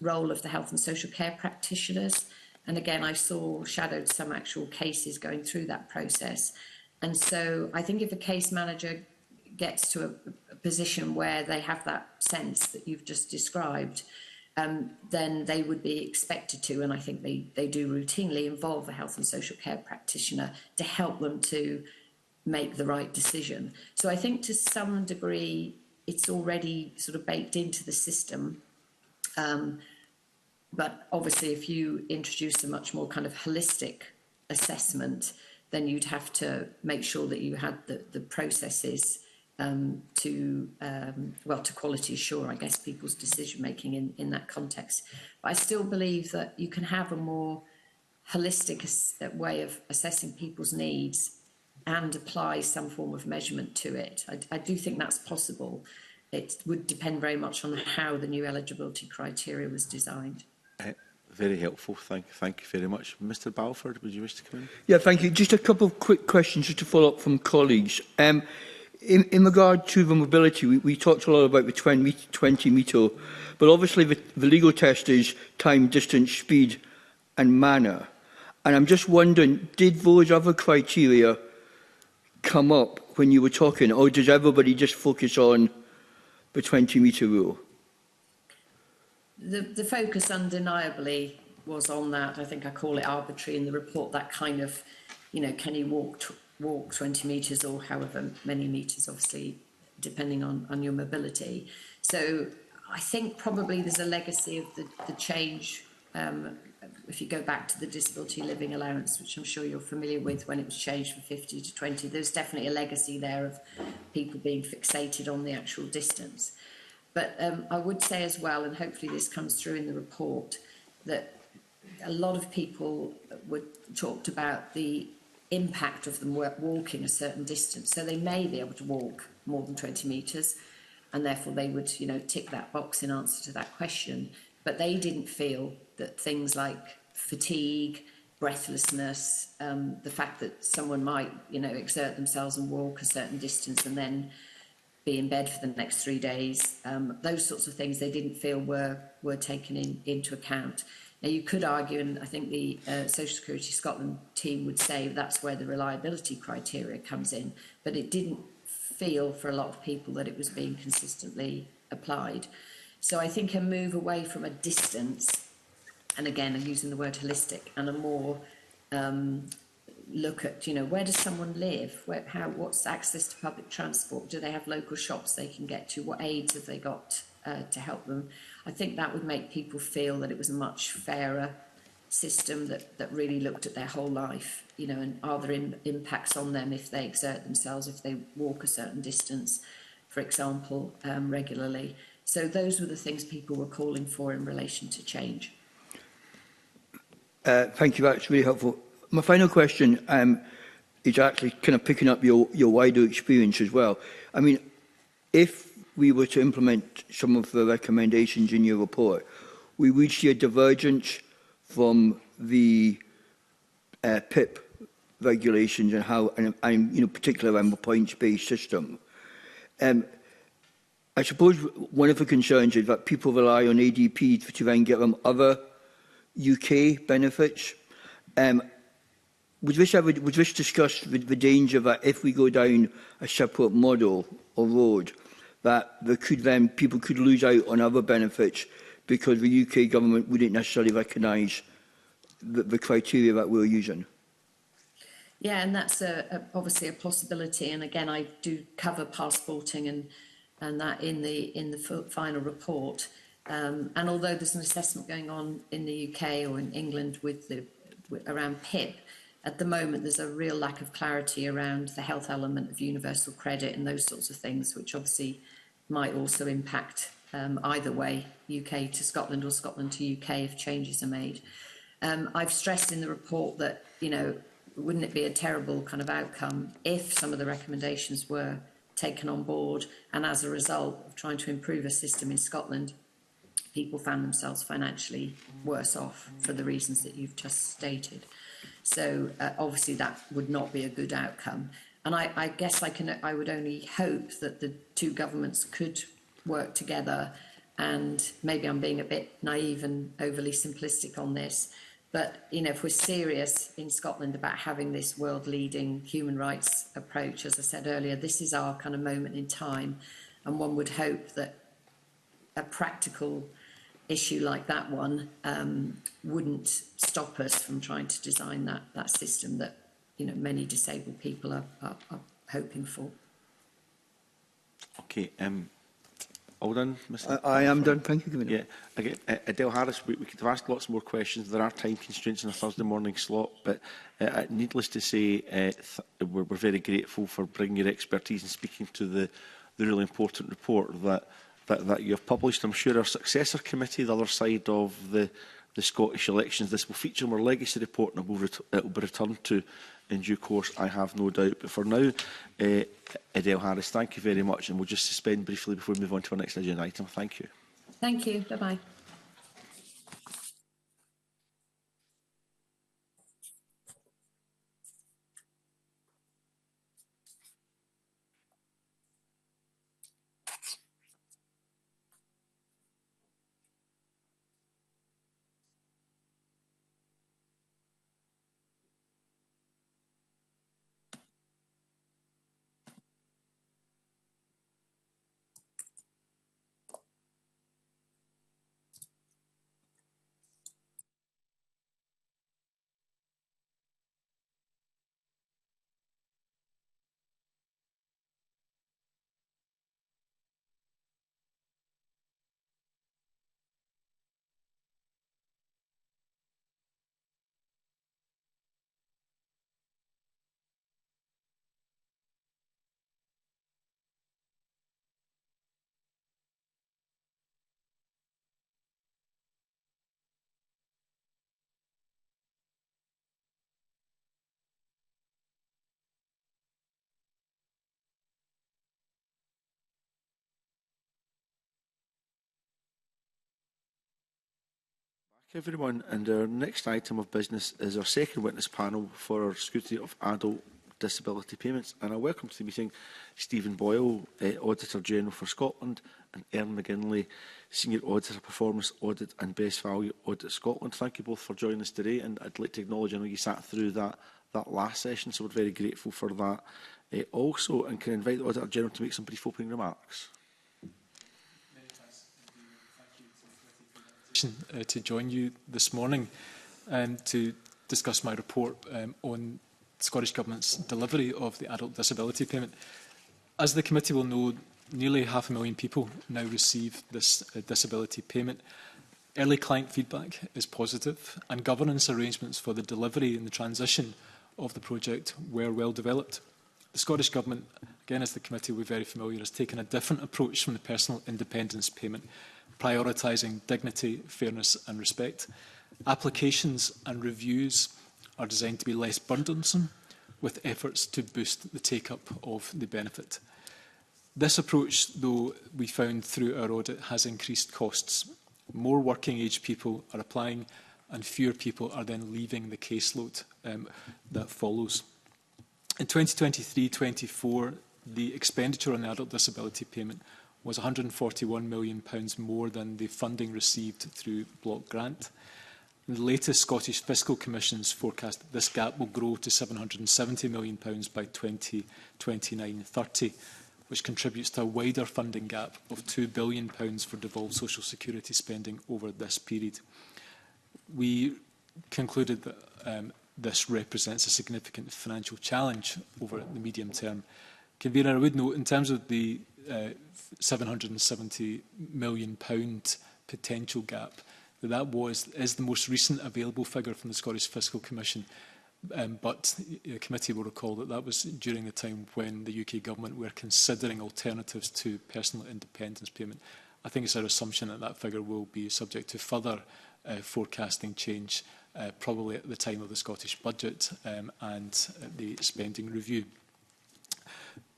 role of the health and social care practitioners. And again, I shadowed some actual cases going through that process. And so I think if a case manager gets to a position where they have that sense that you've just described, then they would be expected to, and I think they do routinely, involve a health and social care practitioner to help them to make the right decision. So I think to some degree it's already sort of baked into the system. But obviously if you introduce a much more kind of holistic assessment, then you'd have to make sure that you had the processes to quality assure, I guess, people's decision making in that context. But I still believe that you can have a more holistic way of assessing people's needs and apply some form of measurement to it. I do think that's possible. It would depend very much on how the new eligibility criteria was designed. Very helpful. Thank you very much. Mr. Balfour, would you wish to come in? Yeah, thank you. Just a couple of quick questions just to follow up from colleagues. In regard to the mobility, we talked a lot about the 20 metre, but obviously the legal test is time, distance, speed and manner. And I'm just wondering, did those other criteria come up when you were talking, or does everybody just focus on the 20 metre rule? The focus undeniably was on that. I think I call it arbitrary in the report, that kind of, you know, can you walk 20 metres or however many metres, obviously, depending on your mobility. So I think probably there's a legacy of the change. If you go back to the disability living allowance, which I'm sure you're familiar with, when it was changed from 50 to 20, there's definitely a legacy there of people being fixated on the actual distance. But I would say as well, and hopefully this comes through in the report, that a lot of people talked about the impact of them walking a certain distance. So they may be able to walk more than 20 metres, and therefore they would, you know, tick that box in answer to that question. But they didn't feel that things like fatigue, breathlessness, the fact that someone might, you know, exert themselves and walk a certain distance and then be in bed for the next 3 days, those sorts of things they didn't feel were taken into account. Now, you could argue, and I think the Social Security Scotland team would say that's where the reliability criteria comes in, but it didn't feel for a lot of people that it was being consistently applied. So I think a move away from a distance, and again, I'm using the word holistic, and a more look at, you know, where does someone live? What's access to public transport? Do they have local shops they can get to? What aids have they got to help them? I think that would make people feel that it was a much fairer system that really looked at their whole life, you know, and are there impacts on them if they exert themselves, if they walk a certain distance, for example, regularly. So those were the things people were calling for in relation to change. Thank you, that's really helpful. My final question is actually kind of picking up your wider experience as well. I mean, if we were to implement some of the recommendations in your report, we would see a divergence from the PIP regulations and how, and you know, particularly around the points-based system. I suppose one of the concerns is that people rely on ADP to then get them other UK benefits. was this discussed the danger that if we go down a separate model or road, that there could then people could lose out on other benefits because the UK government wouldn't necessarily recognise the criteria that we're using? Yeah, and that's obviously a possibility. And again, I do cover passporting and that in the final report. And although there's an assessment going on in the UK or in England around PIP, at the moment there's a real lack of clarity around the health element of universal credit and those sorts of things, which obviously might also impact either way, UK to Scotland or Scotland to UK if changes are made. I've stressed in the report that, you know, wouldn't it be a terrible kind of outcome if some of the recommendations were taken on board and as a result of trying to improve a system in Scotland, people found themselves financially worse off for the reasons that you've just stated. So obviously that would not be a good outcome. And I guess I would only hope that the two governments could work together, and maybe I'm being a bit naive and overly simplistic on this, but you know, if we're serious in Scotland about having this world-leading human rights approach, as I said earlier, this is our kind of moment in time, and one would hope that a practical issue like that one wouldn't stop us from trying to design that system that, you know, many disabled people are hoping for. Okay, all done, Mr. I am done. Thank you, Commissioner. Yeah, again, Adele Harris, we could have asked lots more questions. There are time constraints in a Thursday morning slot, but needless to say, we're very grateful for bringing your expertise and speaking to the really important report that you have published. I'm sure our successor committee, the other side of the Scottish elections, this will feature in our legacy report and it will be returned to in due course, I have no doubt. But for now, Adele Harris, thank you very much, and we'll just suspend briefly before we move on to our next agenda item. Thank you. Thank you. Bye-bye. Everyone, and our next item of business is our second witness panel for our scrutiny of adult disability payments. And I welcome to the meeting Stephen Boyle, Auditor General for Scotland, and Ern McGinley, Senior Auditor, Performance Audit and Best Value Audit Scotland. Thank you both for joining us today, and I'd like to acknowledge, I know you sat through that last session, so we're very grateful for that also. And can I invite the Auditor General to make some brief opening remarks? To join you this morning to discuss my report on the Scottish Government's delivery of the adult disability payment. As the committee will know, nearly 500,000 people now receive this disability payment. Early client feedback is positive, and governance arrangements for the delivery and the transition of the project were well developed. The Scottish Government, again as the committee will be very familiar, has taken a different approach from the personal independence payment, prioritising dignity, fairness and respect. Applications and reviews are designed to be less burdensome, with efforts to boost the take-up of the benefit. This approach, though, we found through our audit, has increased costs. More working-age people are applying and fewer people are then leaving the caseload that follows. In 2023-24, the expenditure on the adult disability payment was £141 million more than the funding received through block grant. The latest Scottish Fiscal Commission's forecast that this gap will grow to £770 million by 2029-30, which contributes to a wider funding gap of £2 billion for devolved social security spending over this period. We concluded that this represents a significant financial challenge over the medium term. Convener, I would note, in terms of the £770 million potential gap, that is the most recent available figure from the Scottish Fiscal Commission. But the committee will recall that that was during the time when the UK Government were considering alternatives to personal independence payment. I think it's our assumption that that figure will be subject to further forecasting change, probably at the time of the Scottish Budget and the spending review.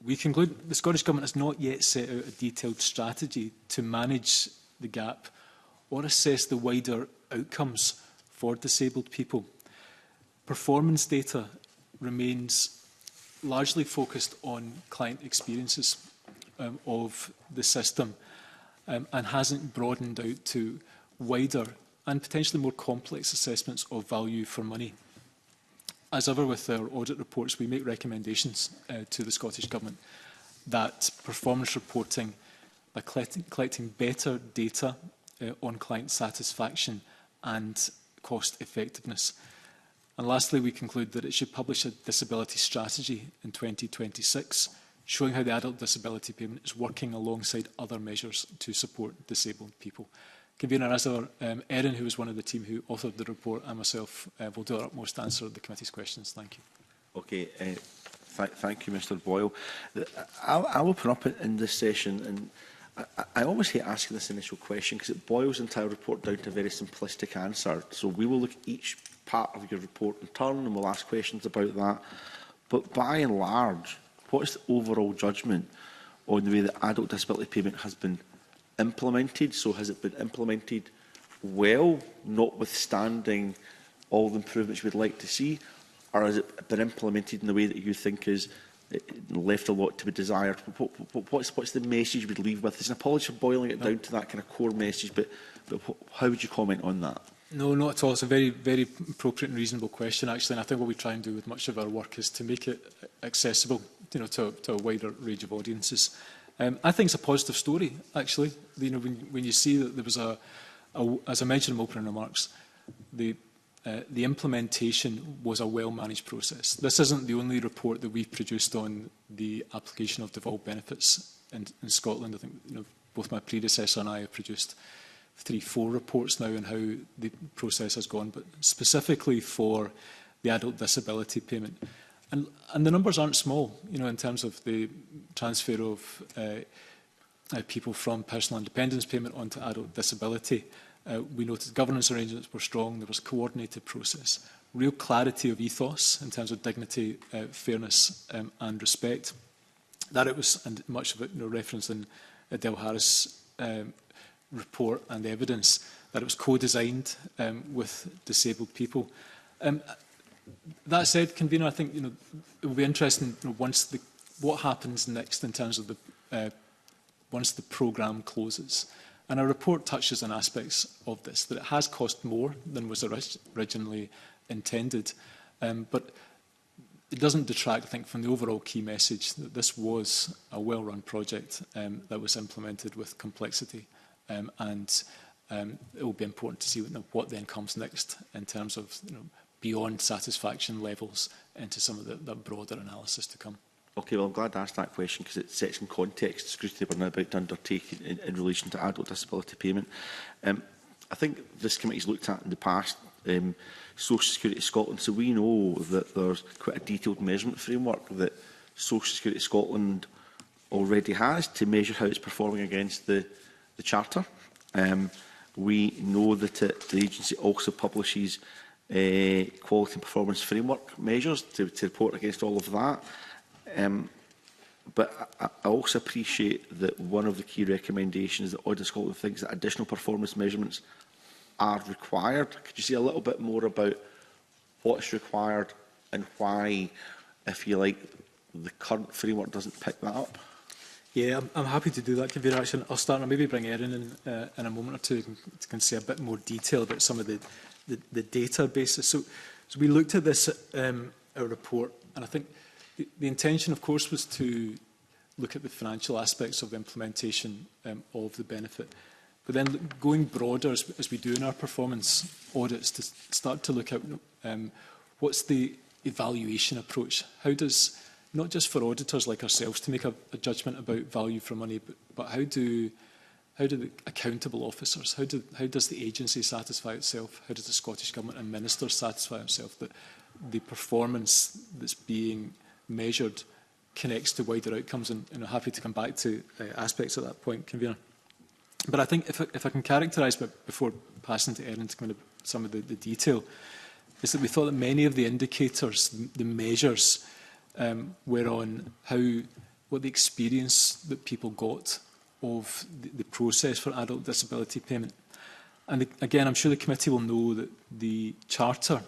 We conclude the Scottish Government has not yet set out a detailed strategy to manage the gap or assess the wider outcomes for disabled people. Performance data remains largely focused on client experiences of the system and hasn't broadened out to wider and potentially more complex assessments of value for money. As ever with our audit reports, we make recommendations to the Scottish Government that performance reporting, by collecting better data on client satisfaction and cost effectiveness. And lastly, we conclude that it should publish a disability strategy in 2026, showing how the adult disability payment is working alongside other measures to support disabled people. Convener, as ever, Erin, who was one of the team who authored the report, and myself will do our utmost to answer the committee's questions. Thank you. Okay, thank you, Mr Boyle. I'll open up in this session, and I always hate asking this initial question because it boils the entire report down to a very simplistic answer. So we will look at each part of your report in turn and we'll ask questions about that. But by and large, what is the overall judgment on the way that adult disability payment has been implemented? So has it been implemented well, notwithstanding all the improvements we'd like to see? Or has it been implemented in the way that you think is left a lot to be desired? What's the message we'd leave with? There's an apology for boiling it down to that kind of core message, but how would you comment on that? No, not at all. It's a very, very appropriate and reasonable question, actually. And I think what we try and do with much of our work is to make it accessible, to a wider range of audiences. I think it's a positive story, actually. When you see that there was as I mentioned in my opening remarks, the implementation was a well-managed process. This isn't the only report that we've produced on the application of devolved benefits in Scotland. I think both my predecessor and I have produced 3-4 reports now on how the process has gone, but specifically for the adult disability payment. And the numbers aren't small, in terms of the transfer of people from personal independence payment onto adult disability. We noted governance arrangements were strong, there was a coordinated process, real clarity of ethos in terms of dignity, fairness and respect. That it was, and much of it referenced in Adele Harris' report and evidence, that it was co-designed with disabled people. That said, Convener, I think it will be interesting what happens next in terms of once the programme closes. And our report touches on aspects of this, that it has cost more than was originally intended, but it doesn't detract, I think, from the overall key message that this was a well-run project that was implemented with complexity, and it will be important to see what then comes next in terms of beyond satisfaction levels into some of the broader analysis to come. Okay, well, I'm glad I asked that question because it sets in context the scrutiny we're now about to undertake in relation to adult disability payment. I think this committee's looked at in the past Social Security Scotland, so we know that there's quite a detailed measurement framework that Social Security Scotland already has to measure how it's performing against the Charter. We know that the agency also publishes quality and performance framework measures to report against all of that. But I also appreciate that one of the key recommendations that Audit Scotland thinks that additional performance measurements are required. Could you say a little bit more about what's required and why, if you like, the current framework doesn't pick that up? Yeah, I'm happy to do that, Convener. Actually, I'll start and maybe bring Erin in a moment or two to say a bit more detail about some of the the data basis. So we looked at this our report, and I think the intention, of course, was to look at the financial aspects of the implementation of the benefit, but then going broader, as we do in our performance audits, to start to look at what's the evaluation approach. How does, not just for auditors like ourselves to make a judgment about value for money, but how do the accountable officers, how does the agency satisfy itself? How does the Scottish Government and ministers satisfy themselves that the performance that's being measured connects to wider outcomes? And I'm happy to come back to aspects at that point, Convener. But I think if I can characterise, before passing to Erin to come into some of the detail, is that we thought that many of the indicators, the measures, were on what the experience that people got of the process for adult disability payment. And again, I'm sure the committee will know that the Charter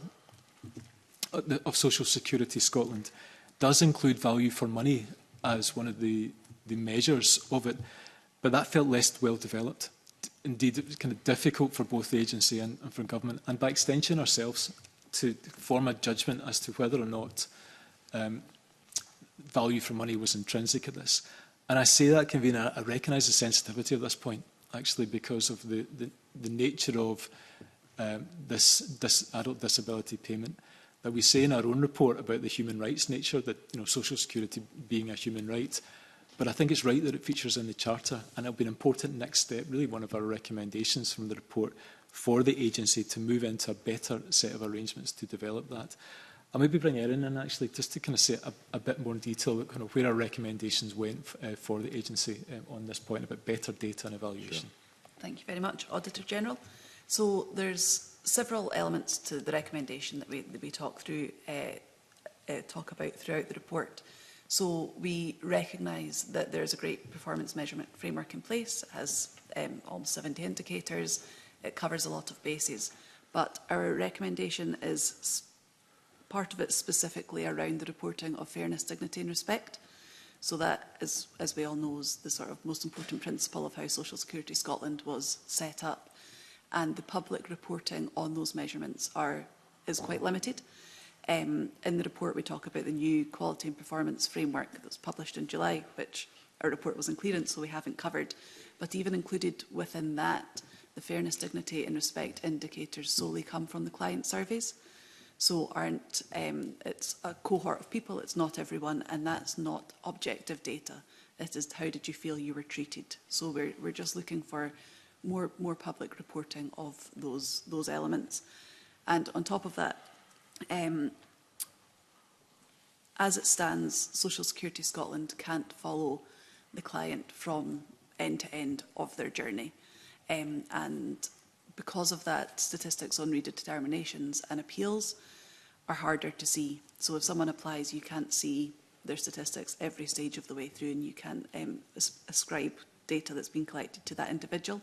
of Social Security Scotland does include value for money as one of the measures of it, but that felt less well developed. Indeed, it was kind of difficult for both the agency and for government, and by extension ourselves, to form a judgment as to whether or not value for money was intrinsic at this. And I say that, Convener, I recognise the sensitivity of this point, actually, because of the nature of this adult disability payment, that we say in our own report about the human rights nature, that social security being a human right. But I think it's right that it features in the Charter, and it'll be an important next step, really one of our recommendations from the report, for the agency to move into a better set of arrangements to develop that. I'll maybe bring Erin in, actually, just to kind of say a bit more in detail about kind of where our recommendations went for the agency on this point about better data and evaluation. Sure. Thank you very much, Auditor General. So there's several elements to the recommendation that we talk about throughout the report. So we recognise that there's a great performance measurement framework in place. It has almost 70 indicators. It covers a lot of bases. But our recommendation is part of it specifically around the reporting of fairness, dignity and respect. So that, as we all know, is the sort of most important principle of how Social Security Scotland was set up. And the public reporting on those measurements is quite limited. In the report, we talk about the new quality and performance framework that was published in July, which our report was in clearance, so we haven't covered. But even included within that, the fairness, dignity and respect indicators solely come from the client surveys. So it's a cohort of people, it's not everyone, and that's not objective data. It is how did you feel you were treated. So we're just looking for more public reporting of those elements. And on top of that, as it stands, Social Security Scotland can't follow the client from end to end of their journey. And because of that, statistics on redeterminations and appeals are harder to see. So if someone applies, you can't see their statistics every stage of the way through, and you can ascribe data that's been collected to that individual.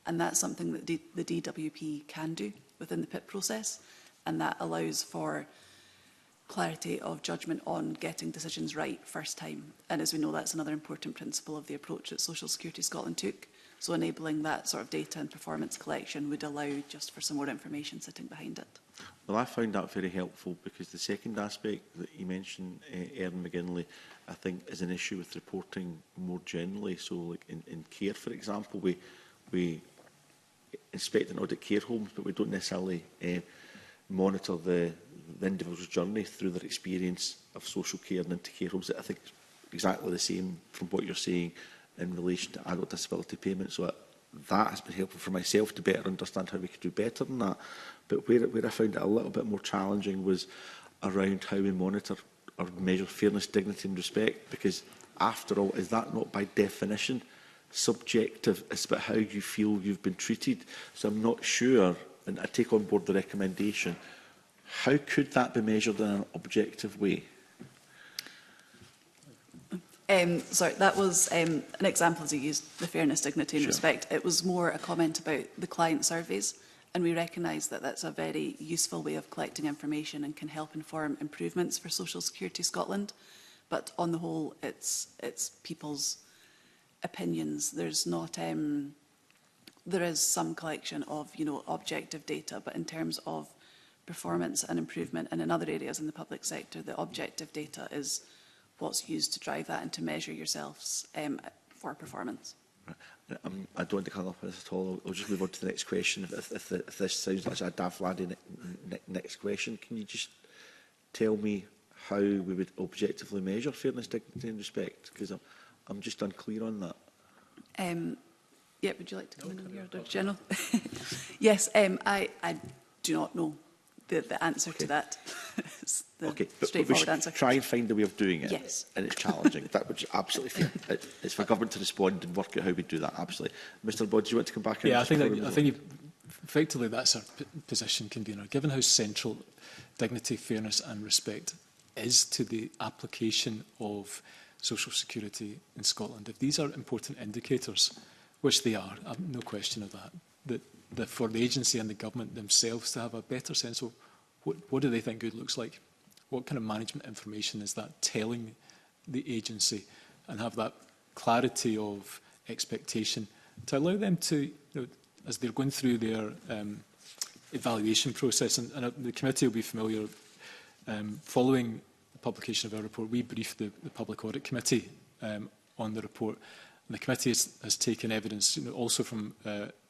And that's something that the DWP can do within the PIP process, and that allows for clarity of judgment on getting decisions right first time. And as we know, that's another important principle of the approach that Social Security Scotland took. So enabling that sort of data and performance collection would allow just for some more information sitting behind it. Well, I found that very helpful, because the second aspect that you mentioned, Erin McGinley, I think is an issue with reporting more generally. So like in care, for example, we inspect and audit care homes, but we don't necessarily monitor the individual's journey through their experience of social care and into care homes. I think it's exactly the same from what you're saying in relation to adult disability payments. So that has been helpful for myself to better understand how we could do better than that. But where I found it a little bit more challenging was around how we monitor or measure fairness, dignity and respect, because after all, is that not by definition subjective? It's about how you feel you've been treated. So I'm not sure, and I take on board the recommendation, how could that be measured in an objective way? Sorry, that was an example as you used, the fairness, dignity and Sure. respect. It was more a comment about the client surveys, and we recognise that that's a very useful way of collecting information and can help inform improvements for Social Security Scotland. But on the whole, it's people's opinions. There's not there is some collection of, you know, objective data, but in terms of performance and improvement and in other areas in the public sector, the objective data is what's used to drive that and to measure yourselves for performance. I don't want to come up with this at all. I'll just move on to the next question. If this sounds like a daft laddie next question, can you just tell me how we would objectively measure fairness, dignity and respect? Because I'm just unclear on that. Yeah, would you like to come in here, Director General? Yes, I do not know the answer to that. It's the straightforward answer. Try and find a way of doing it. Yes. And it's challenging. That would absolutely fair. It's for government to respond and work out how we do that. Absolutely. Mr. Bod, do you want to come back? Yeah, I think effectively that's our position, convener. Given how central dignity, fairness and respect is to the application of social security in Scotland, if these are important indicators, which they are, no question of that for the agency and the government themselves to have a better sense of what do they think good looks like, what kind of management information is that telling the agency, and have that clarity of expectation to allow them to, you know, as they're going through their evaluation process, and the committee will be familiar, following the publication of our report, we briefed the Public Audit Committee on the report. And the committee has taken evidence, you know, also from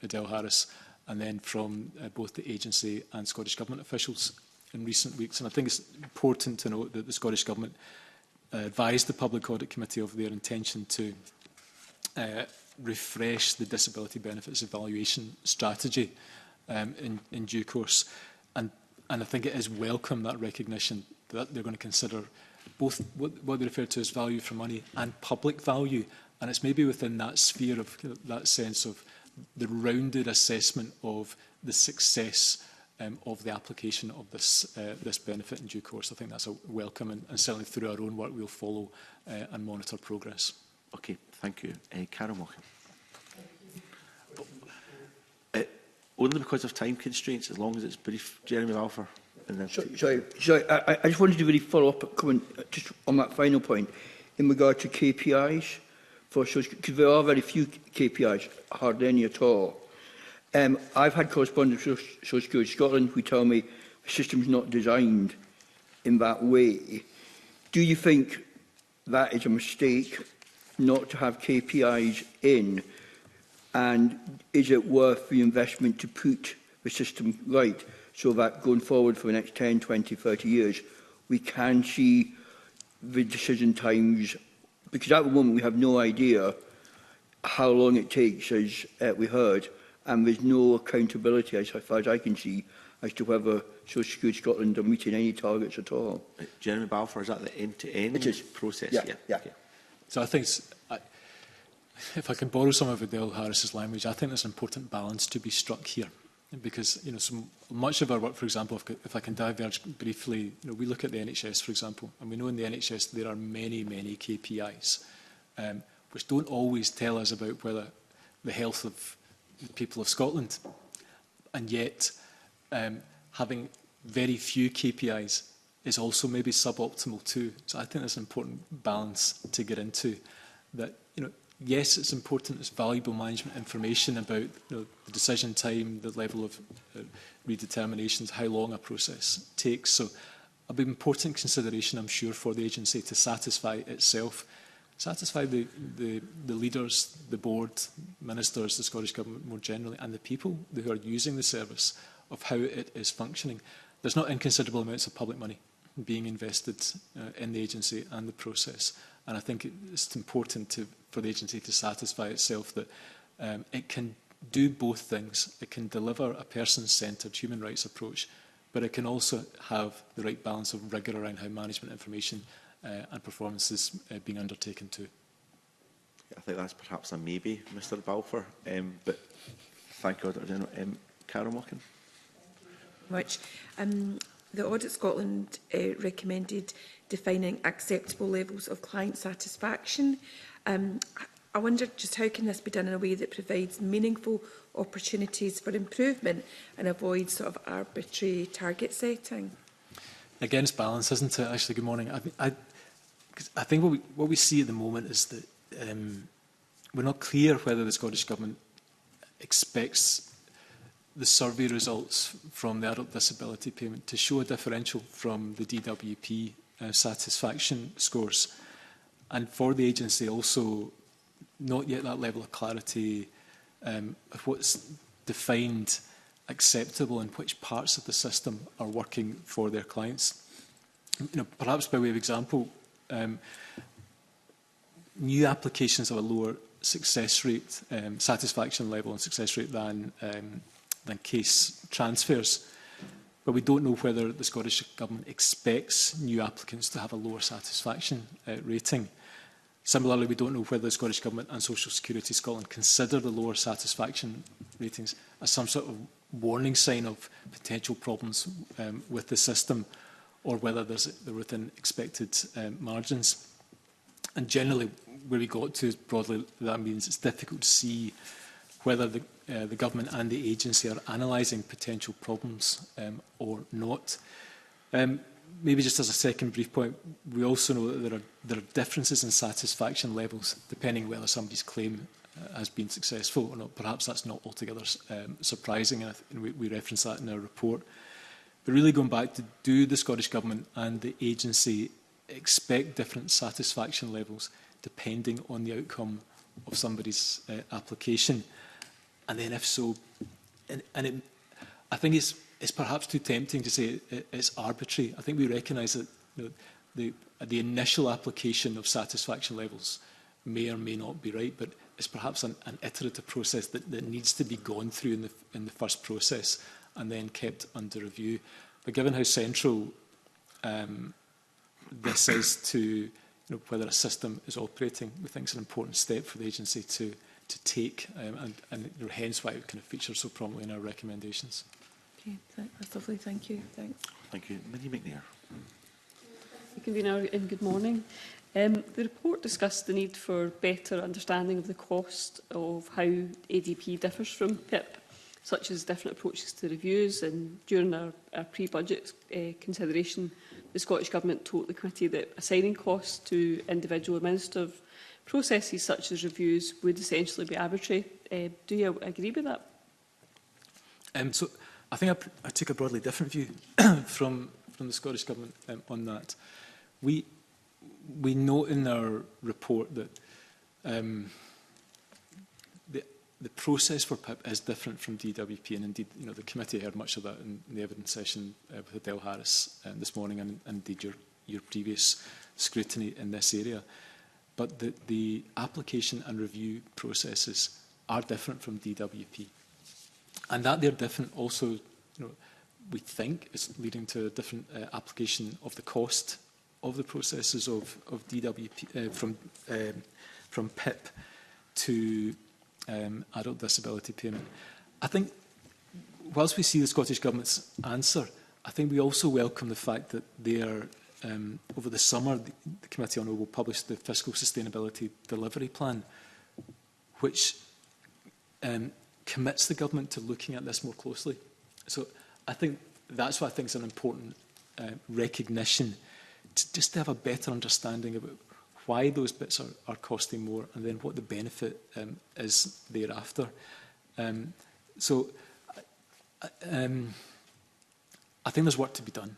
Adele Harris, and then from both the agency and Scottish Government officials in recent weeks. And I think it's important to note that the Scottish Government advised the Public Audit Committee of their intention to refresh the disability benefits evaluation strategy in due course. And I think it is welcome, that recognition that they're going to consider both what they refer to as value for money and public value. And it's maybe within that sphere of that sense of the rounded assessment of the success of the application of this benefit in due course. I think that's a welcome, and certainly through our own work we'll follow and monitor progress. Okay, thank you. Karen Walker. Only because of time constraints, as long as it's brief. Jeremy Balfour. Sorry, I just wanted to really follow up comment just on that final point in regard to KPIs. Because there are very few KPIs, hardly any at all. I've had correspondence with Social Security Scotland who tell me the system's not designed in that way. Do you think that is a mistake not to have KPIs in? And is it worth the investment to put the system right so that going forward for the next 10, 20, 30 years, we can see the decision times? Because at the moment we have no idea how long it takes, as we heard, and there's no accountability, as far as I can see, as to whether Social Security Scotland are meeting any targets at all. Jeremy Balfour, is that the end-to-end process? Yeah. Okay. So I think, if I can borrow some of Adele Harris's language, I think there's an important balance to be struck here. Because, you know, so much of our work, for example, if I can diverge briefly, you know, we look at the NHS, for example, and we know in the NHS there are many, many KPIs, which don't always tell us about whether the health of the people of Scotland. And yet, having very few KPIs is also maybe suboptimal too. So I think there's an important balance to get into. That, you know, yes, it's important, it's valuable management information about, you know, the decision time, the level of redeterminations, how long a process takes. So a big important consideration, I'm sure, for the agency to satisfy itself, satisfy the leaders, the board, ministers, the Scottish Government more generally, and the people who are using the service of how it is functioning. There's not inconsiderable amounts of public money being invested in the agency and the process. And I think it's important for the agency to satisfy itself that it can do both things. It can deliver a person-centred human rights approach, but it can also have the right balance of rigour around how management information and performance is being undertaken too. I think that's perhaps a maybe, Mr Balfour, but thank you, Dr. General. Karen Walken. Much. The Audit Scotland recommended defining acceptable levels of client satisfaction. I wonder just how can this be done in a way that provides meaningful opportunities for improvement and avoids sort of arbitrary target setting? Again, it's balance, isn't it? Actually, good morning. I think what we see at the moment is that we're not clear whether the Scottish Government expects the survey results from the adult disability payment to show a differential from the DWP satisfaction scores. And for the agency also, not yet that level of clarity of what's defined acceptable and which parts of the system are working for their clients. Perhaps by way of example, new applications have a lower success rate, satisfaction level and success rate than case transfers. But we don't know whether the Scottish Government expects new applicants to have a lower satisfaction rating. Similarly, we don't know whether the Scottish Government and Social Security Scotland consider the lower satisfaction ratings as some sort of warning sign of potential problems with the system, or whether they're within expected margins. And generally, where we got to is broadly that means it's difficult to see whether the government and the agency are analysing potential problems or not. Maybe just as a second brief point, we also know that there are differences in satisfaction levels depending whether somebody's claim has been successful or not. Perhaps that's not altogether surprising, and we reference that in our report. But really going back to, do the Scottish Government and the agency expect different satisfaction levels depending on the outcome of somebody's application? And then if so, I think it's perhaps too tempting to say it's arbitrary. I think we recognise that the initial application of satisfaction levels may or may not be right, but it's perhaps an iterative process that needs to be gone through in the first process and then kept under review. But given how central this is to whether a system is operating, we think it's an important step for the agency to take, and hence why it kind of features so prominently in our recommendations. Okay, that's lovely. Thank you. Thanks. Thank you. Minnie McNair. Convener, and good morning. The report discussed the need for better understanding of the cost of how ADP differs from PIP, such as different approaches to reviews. And during our pre-budget consideration, the Scottish Government told the committee that assigning costs to individual administrative processes such as reviews would essentially be arbitrary. Do you agree with that? So I think I take a broadly different view from the Scottish Government on that. We note in our report that the process for PIP is different from DWP, and indeed, the committee heard much of that in the evidence session with Adele Harris this morning, and indeed your previous scrutiny in this area. But the application and review processes are different from DWP, and that they're different also, we think, is leading to a different application of the cost of the processes of DWP from PIP to adult disability payment. I think, whilst we see the Scottish Government's answer, I think we also welcome the fact that they are, over the summer, the Committee on Will publish the Fiscal Sustainability Delivery Plan, which commits the government to looking at this more closely. So I think that's what I think is an important recognition, just to have a better understanding about why those bits are costing more, and then what the benefit is thereafter. So I think there's work to be done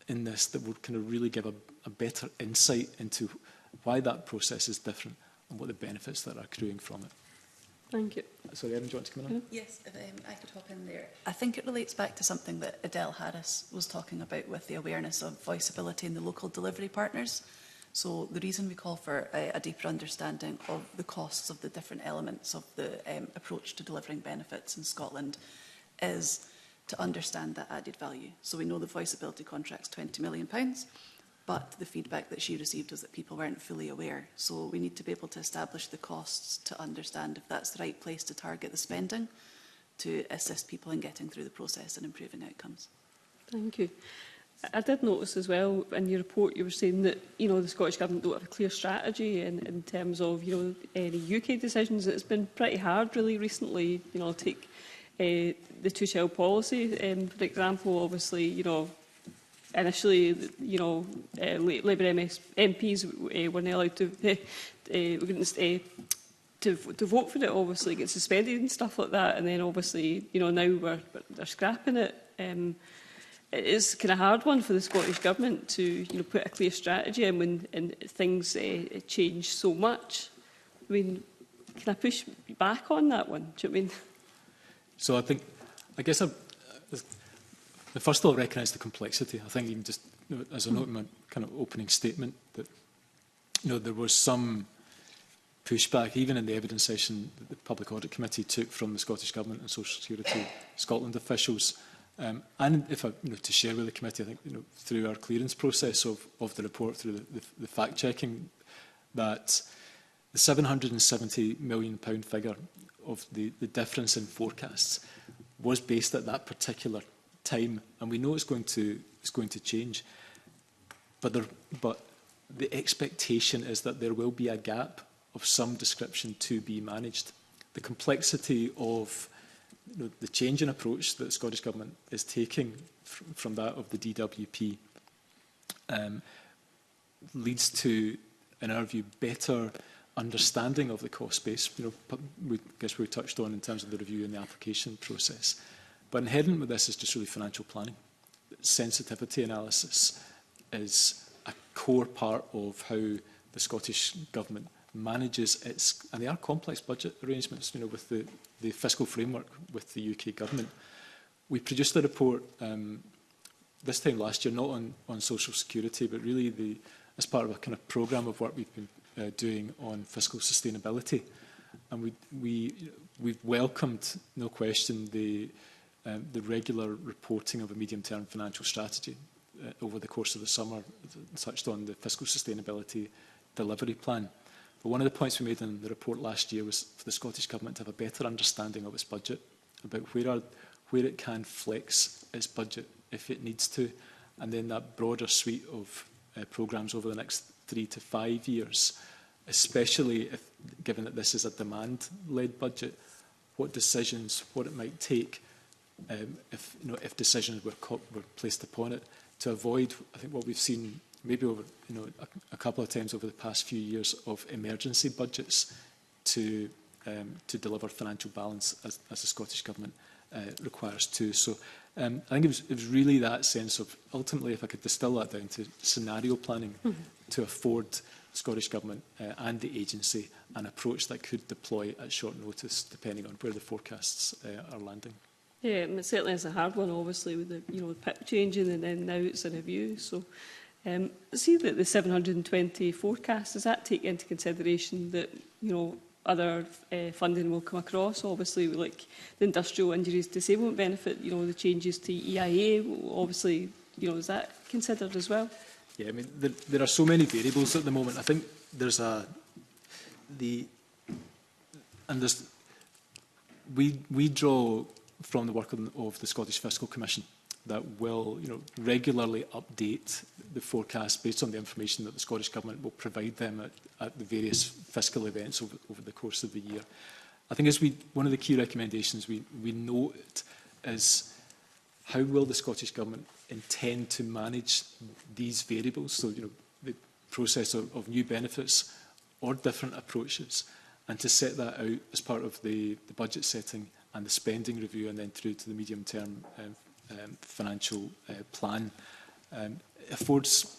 in this that would kind of really give a better insight into why that process is different and what the benefits that are accruing from it. Thank you. Sorry, Erin, do you want to come in? Yes, if I could hop in there. I think it relates back to something that Adele Harris was talking about with the awareness of voiceability in the local delivery partners. So the reason we call for a deeper understanding of the costs of the different elements of the approach to delivering benefits in Scotland is to understand that added value. So we know the voiceability contract's £20 million, but the feedback that she received was that people weren't fully aware. So we need to be able to establish the costs to understand if that's the right place to target the spending to assist people in getting through the process and improving outcomes. Thank you. I did notice as well in your report you were saying that the Scottish Government don't have a clear strategy in terms of any UK decisions. It's been pretty hard really recently. Take the two-child policy, for example. Obviously, initially, Labour MPs weren't allowed to to vote for it, obviously get suspended and stuff like that, and then obviously, you know, now they're scrapping it. It is kind of hard one for the Scottish Government to, you know, put a clear strategy in when things change so much. I mean, can I push back on that one? Do you know what I mean? So I guess first of all, recognise the complexity. I think even just, you know, as a note in my kind of opening statement, that, you know, there was some pushback, even in the evidence session that the Public Audit Committee took from the Scottish Government and Social Security Scotland officials. And if I, you know, to share with the committee, I think, you know, through our clearance process of the report, through the fact checking, that the £770 million figure of the difference in forecasts was based at that particular time, and we know it's going to change. But the expectation is that there will be a gap of some description to be managed. The complexity of, you know, the change in approach that the Scottish Government is taking from that of the DWP leads to, in our view, better understanding of the cost base. You know, I guess we touched on in terms of the review and the application process. But inherent with this is just really financial planning. Sensitivity analysis is a core part of how the Scottish Government manages its, and they are complex budget arrangements, you know, with the fiscal framework with the UK Government. We produced a report this time last year, not on social security, but really as part of a kind of programme of work we've been doing on fiscal sustainability. And we've welcomed, no question, the regular reporting of a medium-term financial strategy over the course of the summer, touched on the fiscal sustainability delivery plan. But one of the points we made in the report last year was for the Scottish Government to have a better understanding of its budget, about where it can flex its budget if it needs to, and then that broader suite of programmes over the next 3 to 5 years, especially given that this is a demand-led budget, what decisions, what it might take if decisions were placed upon it, to avoid, I think, what we've seen maybe over, you know, a couple of times over the past few years of emergency budgets to deliver financial balance as the Scottish Government requires to. So I think it was really that sense of, ultimately, if I could distill that down to scenario planning, to afford the Scottish Government and the agency an approach that could deploy at short notice, depending on where the forecasts are landing. Yeah, it certainly is a hard one, obviously, with the, you know, the PIP changing, and then now it's a review. So, see that the 720 forecast, does that take into consideration that, you know, other funding will come across? Obviously, like the industrial injuries disablement benefit, you know, the changes to EIA, obviously, you know, is that considered as well? Yeah, I mean, there are so many variables at the moment. I think there's we draw from the work of the Scottish Fiscal Commission that will, you know, regularly update the forecast based on the information that the Scottish Government will provide them at the various fiscal events over the course of the year. I think one of the key recommendations we note is how will the Scottish Government intend to manage these variables, so, you know, the process of new benefits or different approaches, and to set that out as part of the budget setting and the spending review, and then through to the medium-term financial plan. Affords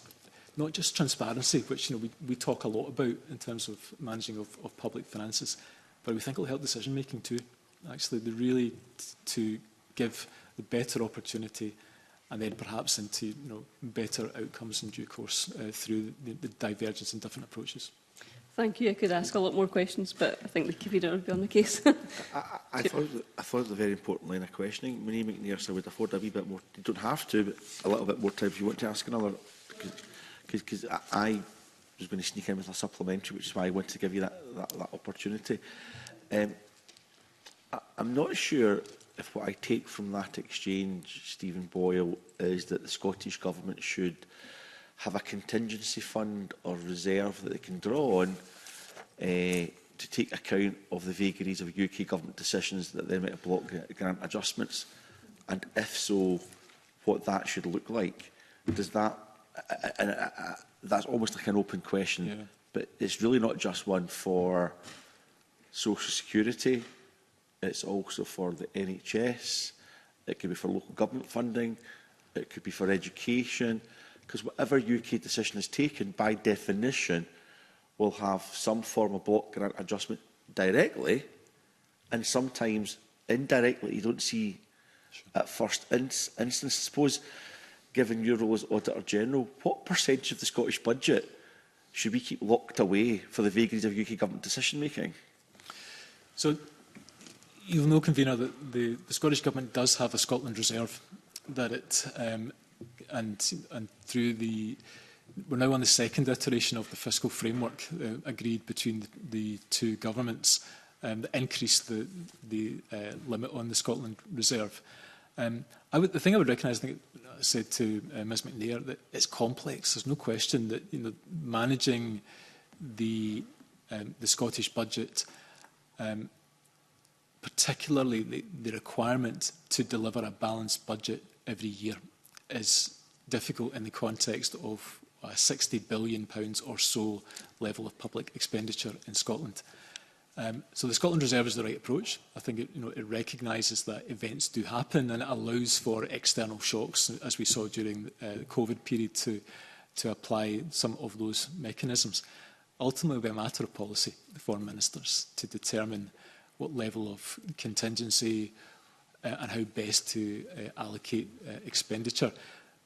not just transparency, which, you know, we talk a lot about in terms of managing of public finances, but we think it will help decision-making too. Actually, really to give the better opportunity, and then perhaps into, you know, better outcomes in due course through the divergence in different approaches. Thank you. I could ask a lot more questions, but I think the convener will be on the case. I thought it was a very important line of questioning. Marie McNair, so I would afford a wee bit more. You don't have to, but a little bit more time if you want to ask another. Because I was going to sneak in with a supplementary, which is why I want to give you that opportunity. I'm not sure if what I take from that exchange, Stephen Boyle, is that the Scottish Government should have a contingency fund or reserve that they can draw on to take account of the vagaries of UK Government decisions that they might block grant adjustments, and if so, what that should look like. Does that, that's almost like an open question, yeah. But it's really not just one for social security, it's also for the NHS, it could be for local government funding, it could be for education, because whatever UK decision is taken, by definition, will have some form of block grant adjustment directly, and sometimes indirectly. You don't see at first instance. I suppose, given your role as Auditor General, what percentage of the Scottish budget should we keep locked away for the vagaries of UK government decision making? So, you'll know, Convener, that the Scottish Government does have a Scotland Reserve that it, and through the, we're now on the second iteration of the fiscal framework agreed between the two governments that increased the limit on the Scotland Reserve. The thing I would recognise, I think I said to Ms McNair, that it's complex. There's no question that managing the Scottish budget, particularly the requirement to deliver a balanced budget every year, is difficult in the context of a £60 billion or so level of public expenditure in Scotland. So the Scotland Reserve is the right approach. I think it recognises that events do happen, and it allows for external shocks, as we saw during the COVID period, to apply some of those mechanisms. Ultimately, it will be a matter of policy for ministers to determine what level of contingency and how best to allocate expenditure.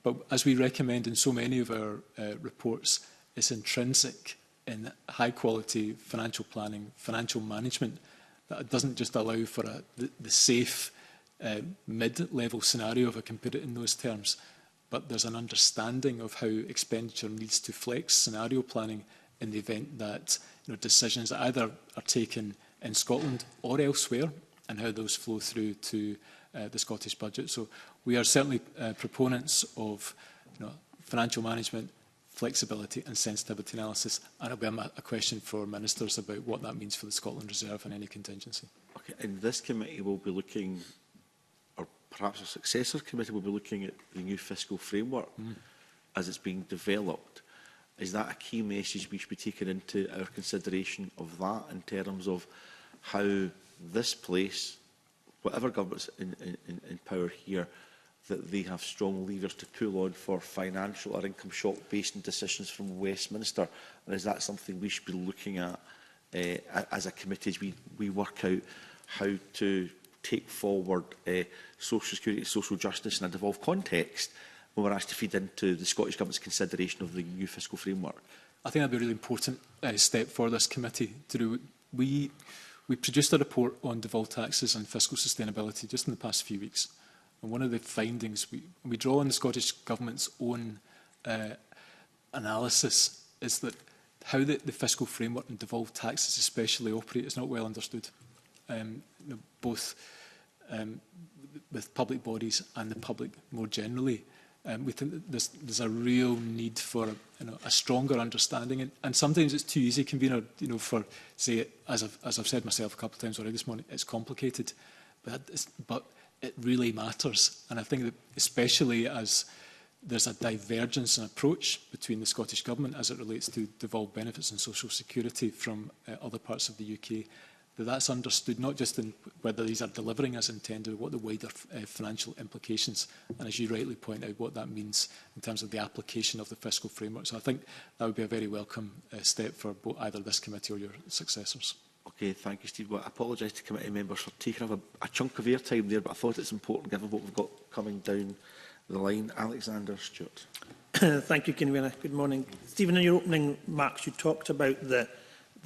But as we recommend in so many of our reports, it's intrinsic in high-quality financial planning, financial management, that it doesn't just allow for the safe mid-level scenario, if I can put it in those terms, but there's an understanding of how expenditure needs to flex scenario planning in the event that decisions that either are taken in Scotland or elsewhere, and how those flow through to the Scottish budget. So we are certainly proponents of financial management, flexibility and sensitivity analysis, and it'll be a question for ministers about what that means for the Scotland Reserve and any contingency. Okay, and this committee will be looking, or perhaps a successor committee will be looking at the new fiscal framework as it's being developed. Is that a key message we should be taking into our consideration of that, in terms of how this place, whatever government's in power here, that they have strong levers to pull on for financial or income shock-based decisions from Westminster? And is that something we should be looking at as a committee, as we work out how to take forward social security, social justice in a devolved context, when we're asked to feed into the Scottish Government's consideration of the new fiscal framework? I think that would be a really important step for this committee to do. We produced a report on devolved taxes and fiscal sustainability just in the past few weeks. And one of the findings we draw on the Scottish Government's own analysis is that how the fiscal framework and devolved taxes especially operate is not well understood, both with public bodies and the public more generally. We think that there's a real need for a stronger understanding, and sometimes it's too easy, Convener, for, say, as I've said myself a couple of times already this morning, it's complicated, but it really matters. And I think that especially as there's a divergence in approach between the Scottish Government as it relates to devolved benefits and social security from other parts of the UK, that's understood not just in whether these are delivering as intended, but what the wider financial implications, and as you rightly point out, what that means in terms of the application of the fiscal framework. So I think that would be a very welcome step for either this committee or your successors. Okay, thank you, Steve. Well, I apologise to committee members for taking up a chunk of airtime there, but I thought it's important given what we've got coming down the line. Alexander Stewart. Thank you, Convener. Good morning. Stephen, in your opening remarks, you talked about the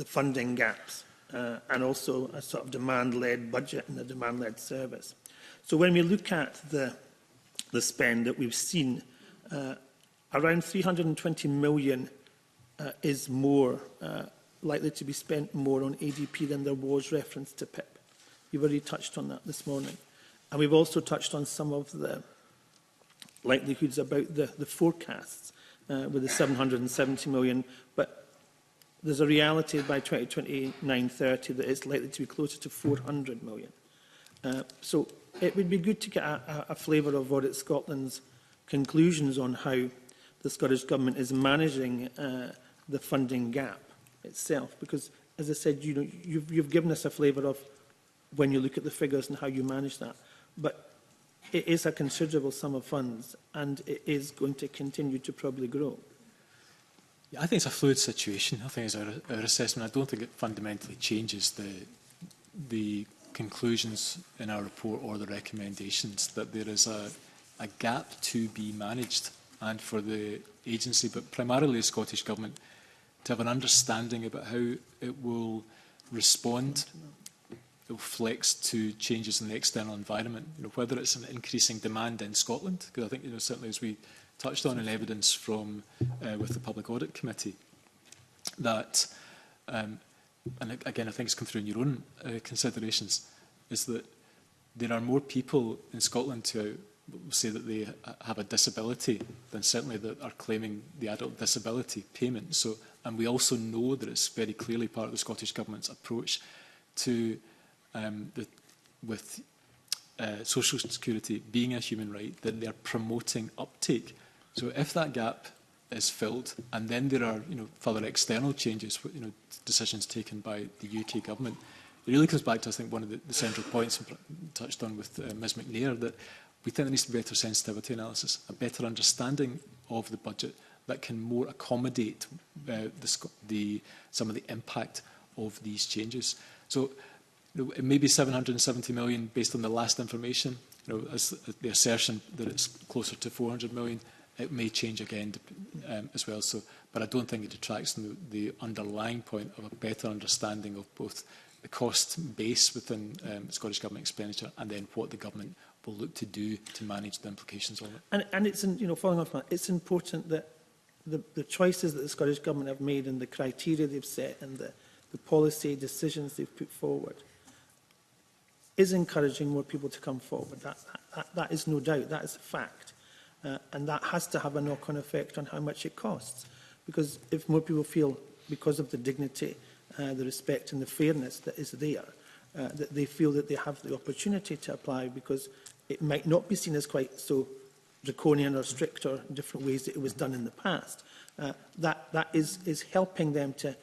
funding gaps and also a sort of demand-led budget and a demand-led service. So when we look at the spend that we've seen, around 320 million is more likely to be spent more on ADP than there was reference to PIP. You've already touched on that this morning. And we've also touched on some of the likelihoods about the forecasts with the 770 million, but there's a reality by 2029-30 that it's likely to be closer to 400 million. So it would be good to get a flavour of Audit Scotland's conclusions on how the Scottish Government is managing the funding gap itself, because as I said, you know, you've given us a flavour of when you look at the figures and how you manage that. But it is a considerable sum of funds, and it is going to continue to probably grow. Yeah, I think it's a fluid situation. I think it's our assessment. I don't think it fundamentally changes the conclusions in our report or the recommendations that there is a gap to be managed, and for the agency, but primarily the Scottish Government, to have an understanding about how it will respond, it will flex to changes in the external environment. You know, whether it's an increasing demand in Scotland, because I think, you know, certainly as we touched on in evidence from with the Public Audit Committee, that and again I think it's come through in your own considerations, is that there are more people in Scotland who say that they have a disability than certainly that are claiming the adult disability payment. So, and we also know that it's very clearly part of the Scottish Government's approach to social security being a human right, that they are promoting uptake. So if that gap is filled, and then there are, you know, further external changes, you know, decisions taken by the UK Government, it really comes back to, I think, one of the central points touched on with Ms McNair, that we think there needs to be better sensitivity analysis, a better understanding of the budget that can more accommodate some of the impact of these changes. So it may be 770 million based on the last information. You know, as the assertion that it's closer to 400 million, it may change again as well. So, but I don't think it detracts from the underlying point of a better understanding of both the cost base within Scottish Government expenditure and then what the government will look to do to manage the implications of it. And it's, you know, following off that, it's important that the choices that the Scottish Government have made and the criteria they've set and the policy decisions they've put forward is encouraging more people to come forward. That is no doubt, that is a fact. And that has to have a knock-on effect on how much it costs. Because if more people feel, because of the dignity, the respect and the fairness that is there, that they feel that they have the opportunity to apply, because it might not be seen as quite so draconian or strict or different ways that it was done in the past, that is helping them to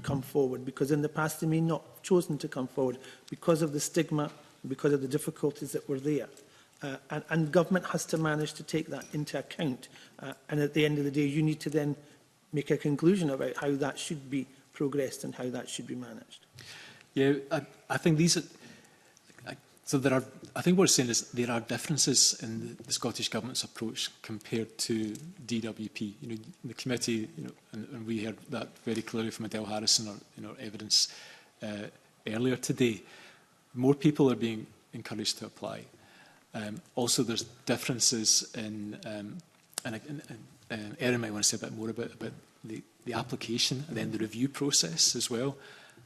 come forward, because in the past they may not have chosen to come forward because of the stigma, because of the difficulties that were there. And government has to manage to take that into account. And at the end of the day, you need to then make a conclusion about how that should be progressed and how that should be managed. Yeah, I think these are... So there are, I think what we're saying is there are differences in the Scottish Government's approach compared to DWP. You know, the committee, you know, and we heard that very clearly from Adele Harrison in our evidence earlier today. More people are being encouraged to apply. Also, there's differences in, Erin might want to say a bit more about the application and then the review process as well.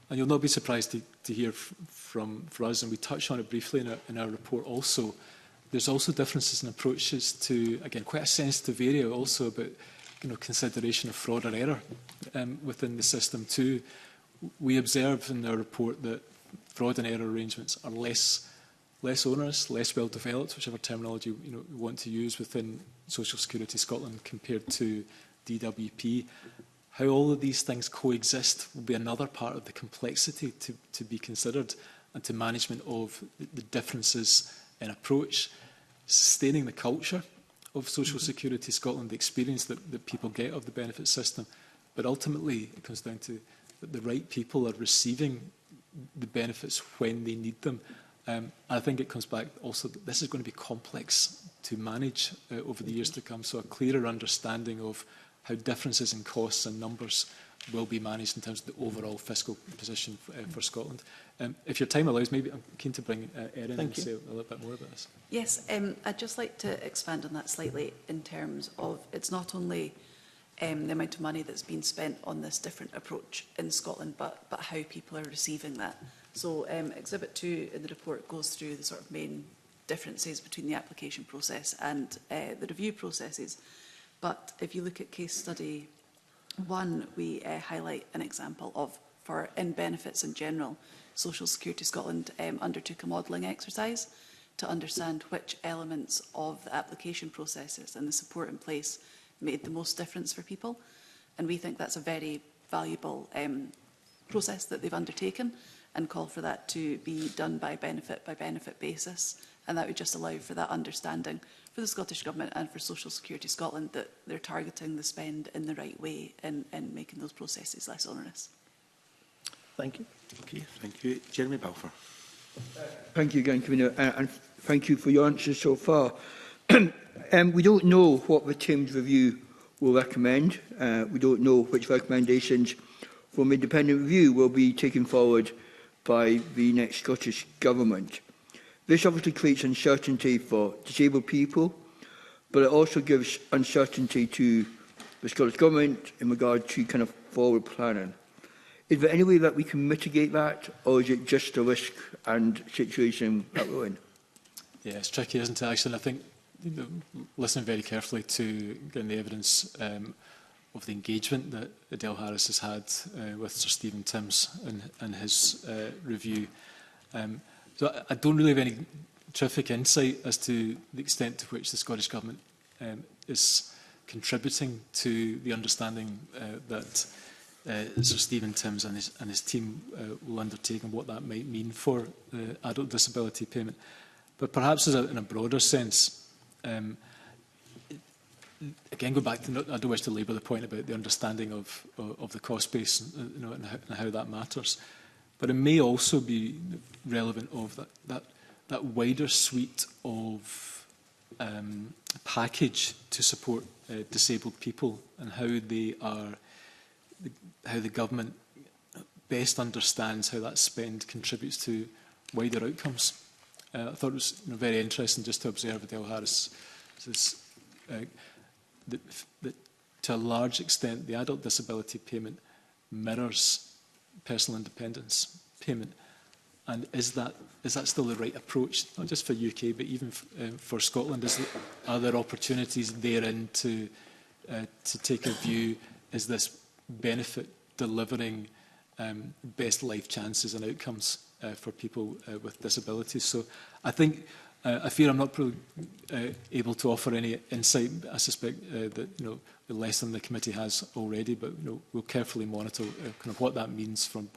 And you'll not be surprised to hear from us, and we touch on it briefly in our report also. There's also differences in approaches to, again, quite a sensitive area also about, you know, consideration of fraud or error within the system too. We observe in our report that fraud and error arrangements are less onerous, less well developed, whichever terminology, you know, we want to use within Social Security Scotland compared to DWP. How all of these things coexist will be another part of the complexity to be considered, and to management of the differences in approach, sustaining the culture of Social Security Scotland, the experience that people get of the benefit system. But ultimately, it comes down to that the right people are receiving the benefits when they need them. And I think it comes back also that this is going to be complex to manage over the years to come. So a clearer understanding of how differences in costs and numbers will be managed in terms of the overall fiscal position for Scotland. If your time allows, maybe I'm keen to bring Erin and say a little bit more about this. Yes, I'd just like to expand on that slightly in terms of it's not only the amount of money that's been spent on this different approach in Scotland, but how people are receiving that. So Exhibit 2 in the report goes through the sort of main differences between the application process and the review processes. But if you look at case study 1, we highlight an example of, for in benefits in general, Social Security Scotland undertook a modelling exercise to understand which elements of the application processes and the support in place made the most difference for people. And we think that's a very valuable process that they've undertaken and call for that to be done by benefit basis. And that would just allow for that understanding for the Scottish Government and for Social Security Scotland that they're targeting the spend in the right way and making those processes less onerous. Thank you. Okay, thank you. Jeremy Balfour. Thank you again, Convener, and thank you for your answers so far. We don't know what the Thames Review will recommend. We don't know which recommendations from independent review will be taken forward by the next Scottish Government. This obviously creates uncertainty for disabled people, but it also gives uncertainty to the Scottish Government in regard to kind of forward planning. Is there any way that we can mitigate that, or is it just a risk and situation that we're in? Yeah, it's tricky, isn't it, actually? And I think, listening very carefully to getting the evidence of the engagement that Adele Harris has had with Sir Stephen Timms in his review. So I don't really have any terrific insight as to the extent to which the Scottish Government is contributing to the understanding that Sir Stephen Timms and his team will undertake and what that might mean for adult disability payment. But perhaps in a broader sense, again, go back to, I don't wish to labour the point about the understanding of the cost base, and how that matters. But it may also be relevant of that wider suite of package to support disabled people and how the government best understands how that spend contributes to wider outcomes. I thought it was very interesting just to observe Adele Harris that to a large extent the adult disability payment mirrors personal independence payment. And is that still the right approach, not just for UK, but even for Scotland? Are there opportunities therein to take a view, is this benefit delivering best life chances and outcomes for people with disabilities? So I think, I fear I'm not probably able to offer any insight. I suspect that less than the committee has already, but we'll carefully monitor kind of what that means from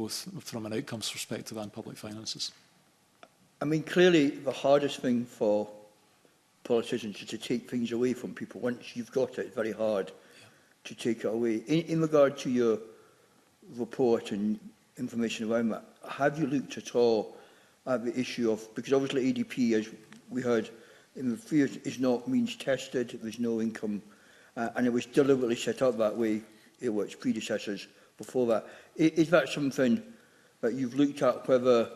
an outcomes perspective and public finances. I mean, clearly the hardest thing for politicians is to take things away from people. Once you've got it, it's very hard to take it away. In regard to your report and information around that, have you looked at all at the issue of, because obviously ADP, as we heard in the field, is not means tested, there's no income, and it was deliberately set up that way, its predecessors before that. Is that something that you've looked at, whether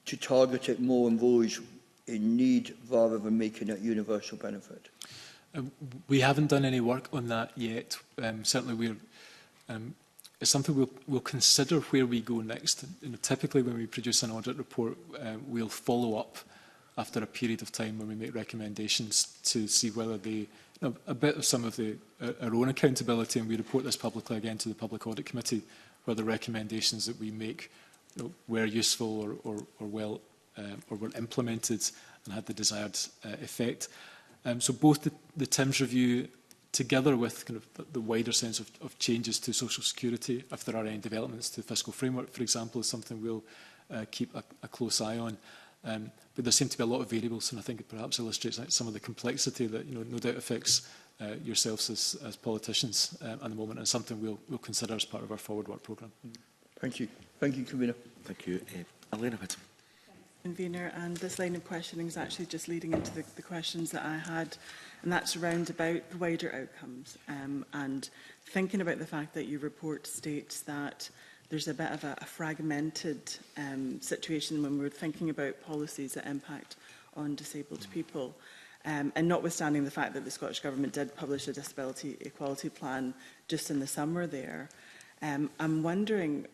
to target it more on those in need rather than making it universal benefit? We haven't done any work on that yet. Certainly it's something we'll consider where we go next. Typically when we produce an audit report, we'll follow up after a period of time when we make recommendations to see whether a bit of some of our own accountability, and we report this publicly again to the Public Audit Committee, where the recommendations that we make were useful or well or were implemented and had the desired effect. So both the Timms review, together with kind of the wider sense of changes to social security, if there are any developments to the fiscal framework, for example, is something we'll keep a close eye on. But there seem to be a lot of variables, and I think it perhaps illustrates some of the complexity that no doubt affects yourselves as politicians at the moment, and something we'll consider as part of our forward work programme. Thank you. Thank you, Convener. Thank you. Elena Whittam. Convener, and this line of questioning is actually just leading into the questions that I had, and that's around about the wider outcomes, and thinking about the fact that your report states that there's a bit of a fragmented situation when we're thinking about policies that impact on disabled people. And notwithstanding the fact that the Scottish Government did publish a disability equality plan just in the summer there, I'm wondering,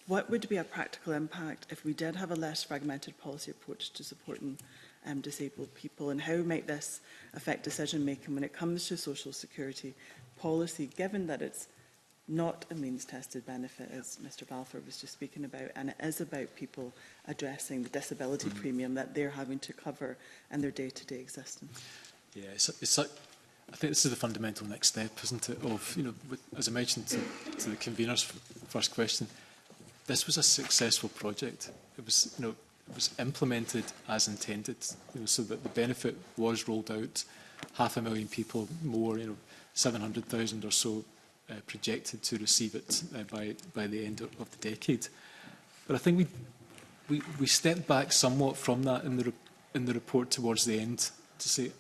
what would be a practical impact if we did have a less fragmented policy approach to supporting disabled people, and how might this affect decision making when it comes to social security policy, given that it's not a means-tested benefit, as Mr Balfour was just speaking about, and it is about people addressing the disability premium that they're having to cover in their day-to-day existence. Yeah, I think this is the fundamental next step, isn't it? Of as I mentioned to the convener's first question, this was a successful project. It was, it was implemented as intended, so that the benefit was rolled out. 500,000 people more, 700,000 or so projected to receive it by the end of the decade. But I think we stepped back somewhat from that in the report towards the end to say,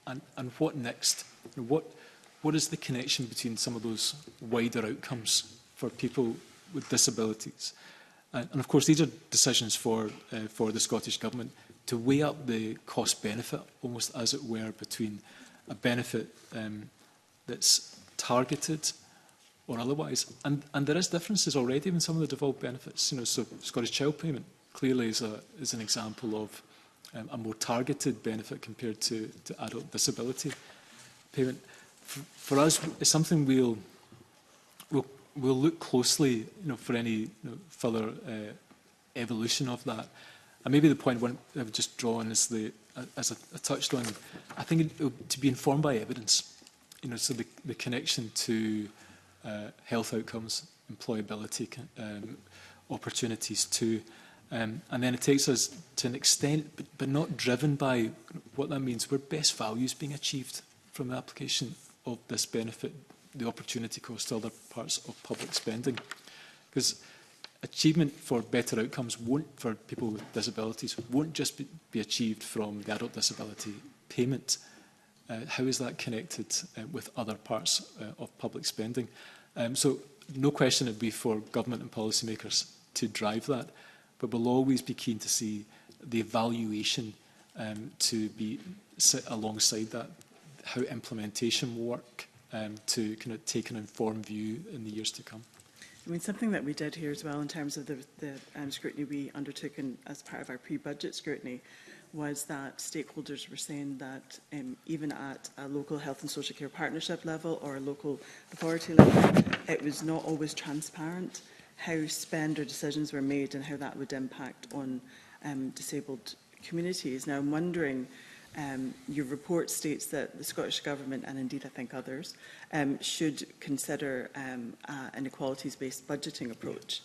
and what next? What is the connection between some of those wider outcomes for people with disabilities? And of course, these are decisions for the Scottish Government to weigh up the cost-benefit, almost as it were, between a benefit that's targeted or otherwise. And there is differences already in some of the devolved benefits. So Scottish Child Payment clearly is an example of a more targeted benefit compared to adult disability payment. For us, it's something we'll look closely, for any further evolution of that. And maybe the point I would just draw on is as I touched on, I think to be informed by evidence, so the connection to health outcomes, employability, opportunities too. And then it takes us to an extent, but not driven by what that means. Where best values being achieved from the application of this benefit, the opportunity cost to other parts of public spending. Because achievement for better outcomes for people with disabilities won't just be achieved from the adult disability payment. How is that connected with other parts of public spending? So no question it would be for government and policymakers to drive that, but we'll always be keen to see the evaluation to be sit alongside that, how implementation will work to kind of take an informed view in the years to come. I mean, something that we did here as well in terms of the scrutiny we undertook as part of our pre-budget scrutiny was that stakeholders were saying that even at a local health and social care partnership level or a local authority level, it was not always transparent how spend or decisions were made and how that would impact on disabled communities. Now, I'm wondering, your report states that the Scottish Government, and indeed I think others, should consider an equalities-based budgeting approach,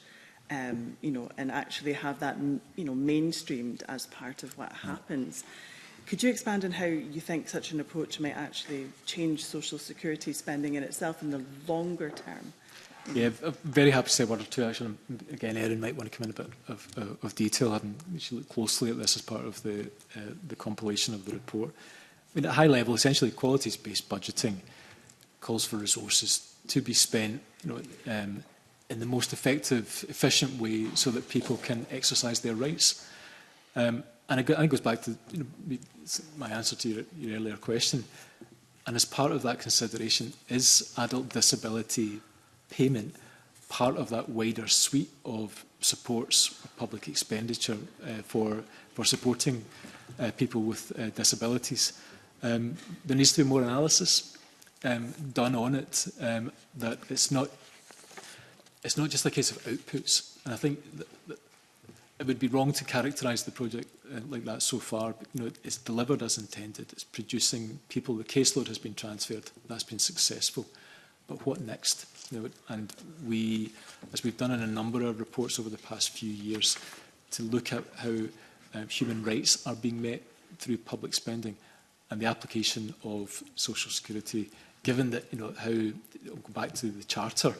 and actually have that, mainstreamed as part of what happens. Could you expand on how you think such an approach might actually change social security spending in itself in the longer term? Yeah, I'm very happy to say one or two. Actually, again, Erin might want to come in a bit of detail. We should look closely at this as part of the compilation of the report. I mean, at a high level, essentially, qualities-based budgeting calls for resources to be spent, in the most effective, efficient way, so that people can exercise their rights. And it goes back to my answer to your earlier question. And as part of that consideration, is adult disability payment part of that wider suite of supports, public expenditure for supporting people with disabilities? There needs to be more analysis done on it. That it's not just a case of outputs. And I think that it would be wrong to characterise the project like that so far. But, it's delivered as intended. It's producing people. The caseload has been transferred. That's been successful. But what next? And we, as we've done in a number of reports over the past few years, to look at how human rights are being met through public spending and the application of social security, given that, how, I'll go back to the Charter,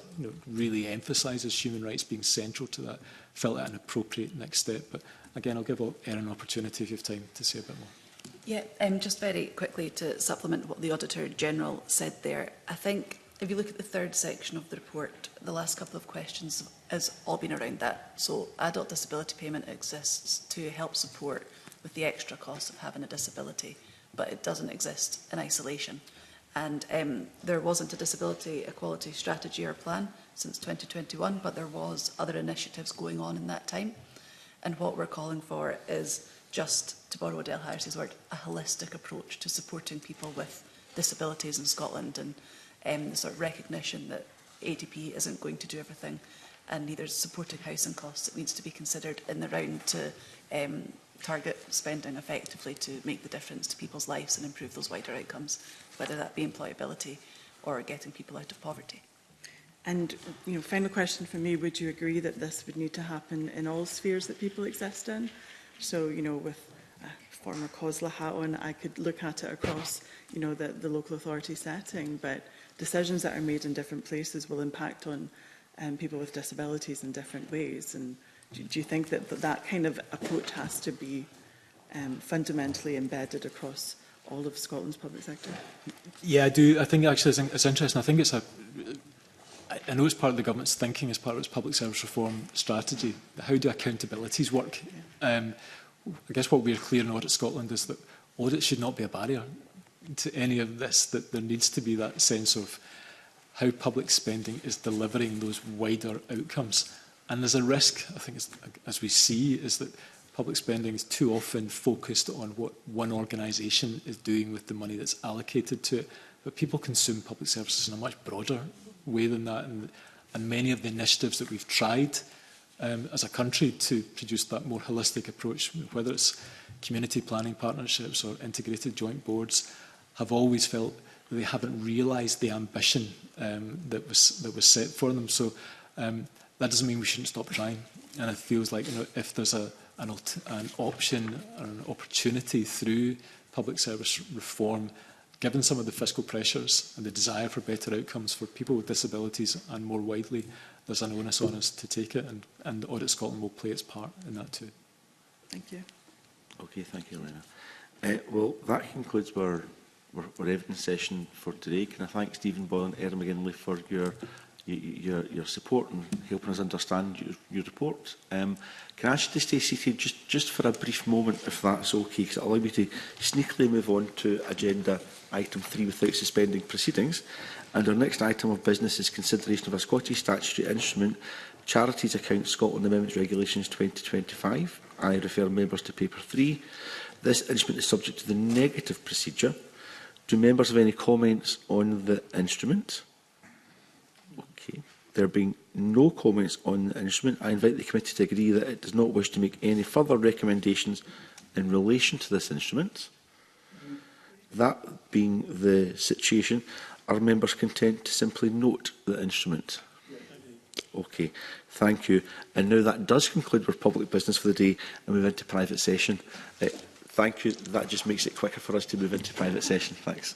really emphasises human rights being central to that, felt it an appropriate next step. But again, I'll give Erin an opportunity if you have time to say a bit more. Yeah, just very quickly to supplement what the Auditor General said there. I think if you look at the third section of the report, the last couple of questions has all been around that. So adult disability payment exists to help support with the extra cost of having a disability, but it doesn't exist in isolation. And there wasn't a disability equality strategy or plan since 2021, but there was other initiatives going on in that time. And what we're calling for is, just to borrow Adele Harris's word, a holistic approach to supporting people with disabilities in Scotland, and the sort of recognition that ADP isn't going to do everything, and neither is supporting housing costs. It needs to be considered in the round to target spending effectively to make the difference to people's lives and improve those wider outcomes, whether that be employability or getting people out of poverty. And, final question for me, would you agree that this would need to happen in all spheres that people exist in? So, with a former COSLA hat on, I could look at it across, the local authority setting, but decisions that are made in different places will impact on people with disabilities in different ways. And do you think that that kind of approach has to be fundamentally embedded across all of Scotland's public sector? Yeah, I do. I think actually it's interesting. I think I know it's part of the government's thinking as part of its public service reform strategy. How do accountabilities work? I guess what we're clear in Audit Scotland is that audit should not be a barrier to any of this, that there needs to be that sense of how public spending is delivering those wider outcomes. And there's a risk, I think, as we see, is that public spending is too often focused on what one organisation is doing with the money that's allocated to it. But people consume public services in a much broader way than that. And many of the initiatives that we've tried as a country to produce that more holistic approach, whether it's community planning partnerships or integrated joint boards, have always felt that they haven't realised the ambition that was set for them. So that doesn't mean we shouldn't stop trying. And it feels like if there's an option or an opportunity through public service reform, given some of the fiscal pressures and the desire for better outcomes for people with disabilities and more widely, there's an onus on us to take it, and Audit Scotland will play its part in that too. Thank you. Okay, thank you, Elena. Well, that concludes our evidence session for today. Can I thank Stephen Boyle and Erin McGinley for your support and helping us understand your report. Can I ask you to stay seated just for a brief moment, if that's okay, because it'll allow me to sneakily move on to agenda item 3 without suspending proceedings. And our next item of business is consideration of a Scottish statutory instrument, Charities Account Scotland Amendments Regulations 2025. I refer members to paper 3. This instrument is subject to the negative procedure. Do members have any comments on the instrument? Okay. There being no comments on the instrument, I invite the committee to agree that it does not wish to make any further recommendations in relation to this instrument. That being the situation, are members content to simply note the instrument? Okay, thank you. And now that does conclude our public business for the day and move into private session. Thank you. That just makes it quicker for us to move into private session. Thanks.